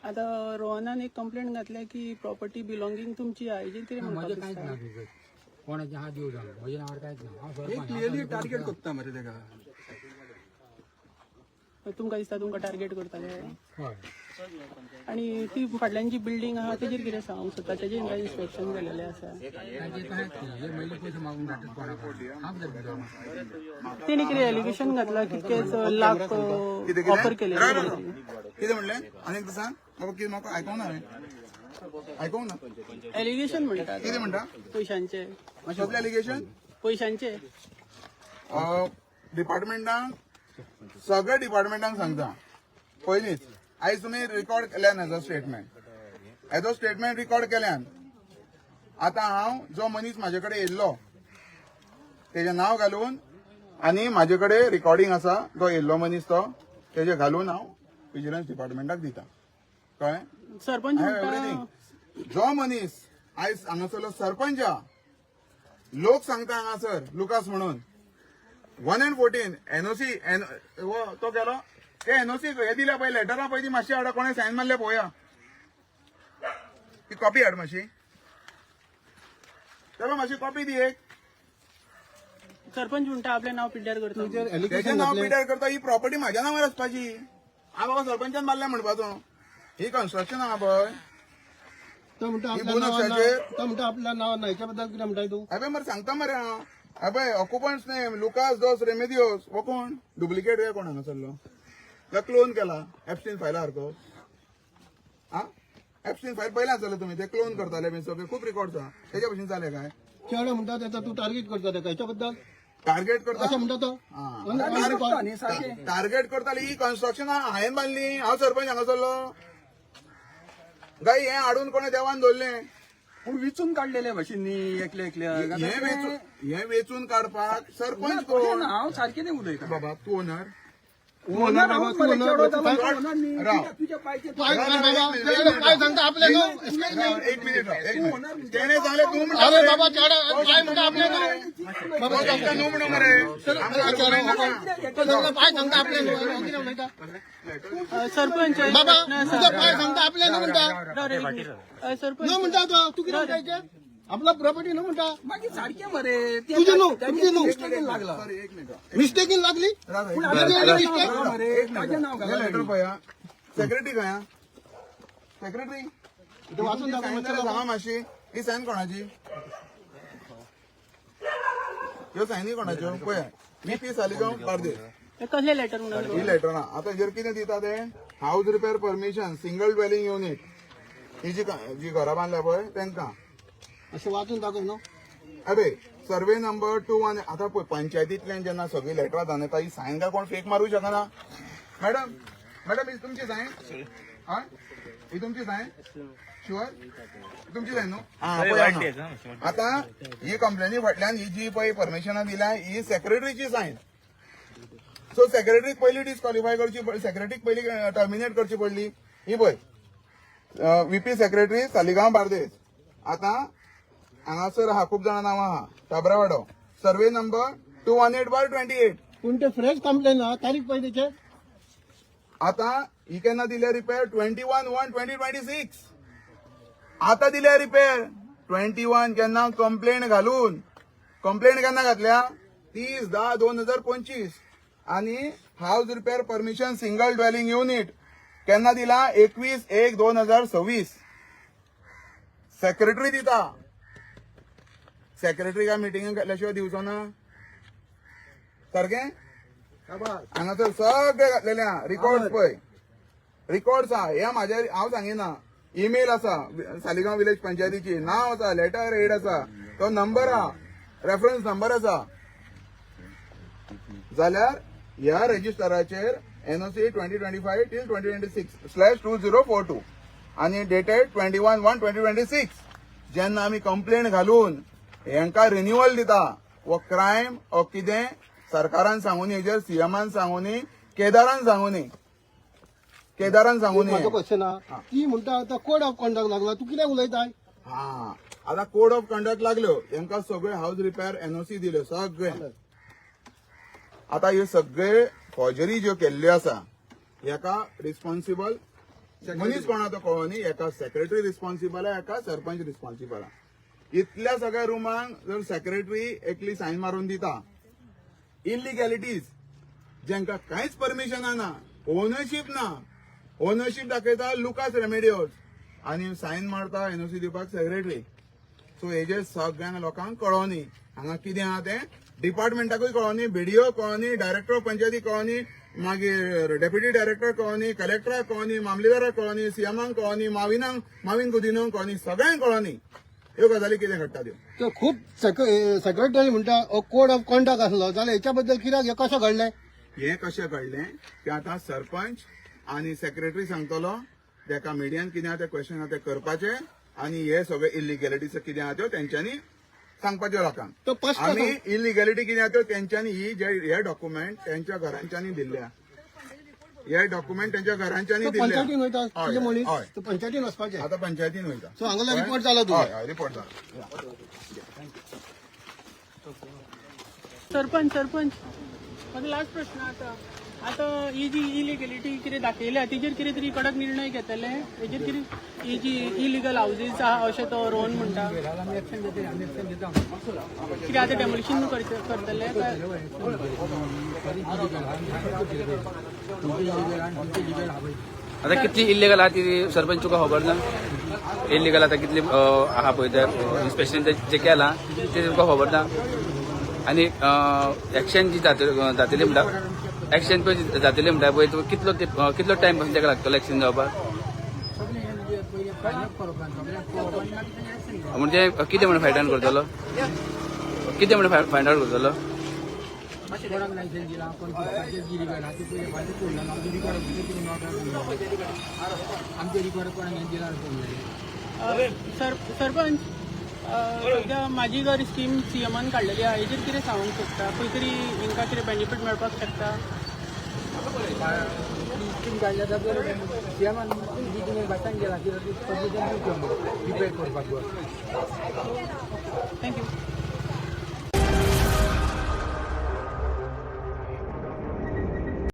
आतां रोहनान एक कंप्लेंट घातल्या की प्रॉपर्टी बिलॉंगींग तुमची आहे हेजेर कितें म्हजें म्हणपाक कांयच दिसता ना तुजं कोणाचें हात दिवं जालो म्हज्या नांवार कांयच ना हांव सरपंच टार्गेट करता मरे तेका तुमकां दिसता तुमकां टार्गेट करतले हय आणि ती फाटल्यान जी बिल्डींग आहा तेजेर कितें सांगूंक सोदता तेजेर काय इन्स्पेक्शन केलेलें आसा ताजें कांयच ना हे मैले पयशे मागूंक घातले कोणाक हांव जाता तेणी कितें एलिगेशन घातलां कितकेच लाख ऑफर केले कितें म्हणलें आनी एकदां सांग बाबा कितें म्हाका आयकोंक ना हांवें आयकोंक ना एलिगेशन म्हणटा कितें म्हणटा पयशांचे कसलें एलिगेशन पयशांचे डिपार्टमेंटान सगळ्या डिपार्टमेंटांक सांगता पयलींच आयज तुमी रिकॉर्ड केल्यान एज अ स्टेटमेंट रिकॉर्ड केल्यान आतां हांव जो मनीस म्हाजे कडेन येयल्लो तेजें नांव घालून आनी म्हाजे कडेन रिकॉर्डिंग आसा जो येयल्लो मनीस तो तेजें घालून हांव विजिलन्स डिपार्टमेंटाक दिता कळ्ळें सरपंच म्हणटा जो मनीस आयज हांगासरलो सरपंच आहा लोक सांगता हांगासर लुकास म्हणून 1 and 14 NOC तो गेलो ते NOC हे दिल्या पळय लेटरां पळय ती मातशी हाडा कोणें सायन मारले पळोवया ती कॉपी हाड मातशी चलो मातशी कॉपी दी एक सरपंच म्हणटा आपलें नाव पिड्ड्यार करता त्याचें नाव पिड्यार करता ही प्रॉपर्टी म्हाज्या नांवार आसपाची हांव बाबा सरपंचान मारल्या म्हणपाचो ही कन्स्ट्रक्शन आहा पळय तो म्हणटा ही आपल्या नावान भूनक्षाचेर तो म्हणटा आपल्या नावान ना हेच्या बद्दल कितें म्हणटाय तू अबे मरे सांगता मरे हांव अबे ऑक्युपंट्स नेम लुकास दोस रेमेदियोस हो कोण डुप्लिकेट काय कोण हांगा सरलो काय क्लोन केला एप्स्टीन फायला सारको हा एप्स्टीन फायल पयला चल तुम्ही ते क्लोन करताले बी सगळे खूप रेकॉर्ड्स आहा तेच्या भशेन जाले काय चेडो म्हणटा त्याचा तू टार्गेट करता तेका हेच्या बद्दल टार्गेट करता असं म्हणटा तो टार्गेट करताली ही कन्स्ट्रक्शन हांवें बांदली हांव सरपंच हांगा सरलो गाय हे हाडून कोणे देवान दवरलें पूण विचून काडलेले भशेन एकले एकले हे वेचून काडपाक सरपंच कोण हांव सारकें नाही उलयता बाबा तू ओनर ओनर बाबा तू ओनर तुझ्या पायचे पाय सांगता आपले न्हू एक मिनिट तेणे सांगले तू म्हणटा अरे बाबा चेडो पाय म्हणटा आपले न्हू बाबा तुमका न्हू म्हणू मरे पाय सांगता आपले न्हू सरपंच बाबा तुझा पाय सांगता आपले न्हू म्हणटा सरपंच न्हू म्हणटा तो तू कितें म्हणटाय आपला प्रॉपर्टी न्हू म्हणटा मागीर सारकें मरे तुझे न्हू तुमचे न्हू लागला एक मिनिट मिस्टेकीन लागली माझे नाव घाला लेटर पळया सेक्रेटरी खंय सेक्रेटरी ते वाचून दाखव सांगा मातशी ही सायन कोणाची ह्यो सायनी कोणाच्यो पळया मी ती सालिगांव बार्देस कसले लेटर म्हणून ही लेटर ना आता हेजेर कितें दिता ते house repair permission single dwelling unit ही जी घरां बांदल्या पळय तांकां असं वाचून दाखव न्हू अबे सर्वे नंबर 2 आणि आता पळय पंचायतींतल्यान जेन्ना सगळी लेटरां जावन येता ही सायन काय कोण फेक मारूं शकना मॅडम मॅडम ही तुमची सायन हय ही तुमची सायन शुअर तुमची सायन न्हू पळया ना. आता ही कंप्लेनी फाटल्यान ही जी पळय परमिशनां दिल्या ही सेक्रेटरीची सायन सो सेक्रेटरीक पयली डिस्क्वॉलिफाय करची सेक्रेटरीक पयली टर्मिनेट करची पडली ही पळय व्हीपी सेक्रेटरी सालिगांव बार्देस आता हांगासर आहा खूप जाणां नांवां आहा टाबरावाडो सर्वे नंबर 218/28 पूण ते फ्रेश कंप्लेन आहा तारीख पयलीचे आता ही केन्ना दिल्या रिपेअर 21/1/2026 आता दिल्या रिपेअर 21 केन्ना कंप्लेन घालून कंप्लेन केन्ना घातल्या 30/10/2025 आणि house repair permission single dwelling unit केन्ना दिला 21/1/2026 सेक्रेटरी दिता सेक्रेटरी काय मिटिंग घातल्याशिवाय दिवचो ना सारखें हांगासर सगळे घातलेले आहा रिकॉर्ड्स पळय रिकॉर्ड्स आहा हे म्हाजे हांव सांगिना ईमेल आसा सालिगांव विलेज पंचायतीची नाव आसा लेटर हेड आसा तो नंबर आहा रेफरन्स नंबर आसा जाल्यार ह्या रजिस्टराचेर एनओसी 2025 till 2026/2042 आणि डेटेड 21/1/2026 जेन्ना आमी कंप्लेन घालून हेंका रिन्युअल दिता वो क्रायम ओ कितें सरकारान सांगून हेजेर सीएमान सांगून केदारान सांगून माझो क्वेश्चन आहा ती म्हणटा आता कोड ऑफ कंडक्ट लागला तू कितें उलयताय हा आता कोड ऑफ कंडक्ट लागलो हेंका सगळे हाऊस रिपेअर एनओसी दिल्यो सगळे आता हे सगळे फॉर्जरी ज्यो केल्ल्यो आसा हेका रिस्पॉन्सिबल मनीस कोणा तो कळोनी एका सेक्रेटरी रिस्पॉन्सिबल आहे एका सरपंच रिस्पॉन्सिबल आहे इतल्या सगळ्या रुमांक जर सेक्रेटरी एकली सायन मारून दिता इलिगॅलिटीज जेंका कांयच परमिशन ना ओनरशीप ना ओनरशीप दाखयता लुकास रेमेडियोस आणि सायन मारता एनओसी दिवपाक सेक्रेटरी सो हेजे सगळ्यांक लोकांक कळोनी हांगा कितें आहा तें डिपार्टमेंटाकूय कळोनी बीडीओ कळोनी डायरेक्टर ऑफ पंचायती कळोनी मागीर डेप्युटी डायरेक्टर कळोनी कलेक्टराक कळोनी मामलेदाराक कळोनी सीएमांक कळोनी मावीन गुदिनांक कळोनी सगळ्यांक कळोनी ह्यो गजाली कितें घडटा त्यो तो खूप सेक्रेटरी म्हणटा कोड ऑफ कंडक्ट आसलो जाल्यार हेच्या बद्दल कित्याक हे कशें घडलें हे कशें कळलें की आतां सरपंच आनी सेक्रेटरी सांगतलो तेका मिडियान कितें आहा ते क्वेश्चन आहा ते करपाचे आनी हे सगळे इलिगॅलिटीज कितें आहा त्यो तेंच्यांनी सांगपाच्यो लोकांक तो स्पश्ट आमी इलिगॅलिटी कितें आहा त्यो तेंच्यांनी ही जे हे डॉक्युमेंट तेंच्या घरांच्यांनी दिल्ल्या हे डॉक्युमेंट तेंच्या घरांच्यांनी दिल्ल्या पंचायतीन वयता तुजे हय, मनीस हय. तो पंचायतीन वचपाचें आता पंचायतीन वयता सो हांगाला रिपोर्ट जालो तूं हय रिपोर्ट जाला सरपंच माझा लास्ट प्रश्न आता आता ही जी इलिगलिटी कितें दाखयल्या तेजेर कितें तरी कडक निर्णय घेतले हेजेर कितें ही जी इलिगल हाऊजीस आहा अशें तो रोहन म्हणटा आम्ही ऍक्शन घेतली आम्ही ऍक्शन घेता कितें आतां डेमोलिशन करतले काय आता कितली इलिगल आहा ती सरपंच तुका खबर ना इलिगल आता कितली आहा पळय ते इन्स्पेक्शन जे केलां ते तुका खबर ना आनी एक्शन जी जातली म्हणटा एक्शन पळय जातली म्हणटा पळय तूं कितलो टायम पासून ताका लागतलो एक्शन जावपाक म्हणजे कितें म्हणून फायट आउट करतलो कितें म्हणून फायंड आउट करतलो कोणाक लायसन्स दिला कोण गिरी गेला ते पयलीं फायदे पडला आमचे रिकॉर्ड कोणाक दिला सरपंच सध्या माझी घर स्कीम सीएमान काडलेली आहा हेजेर कितें सांगूंक शकता खंय तरी हांकां कितें बेनिफीट मेळपाक शकता स्कीम काडल्या जाल्यार सीएमान जी तुमी भाशण गेला रिपेर करपाक थँक्यू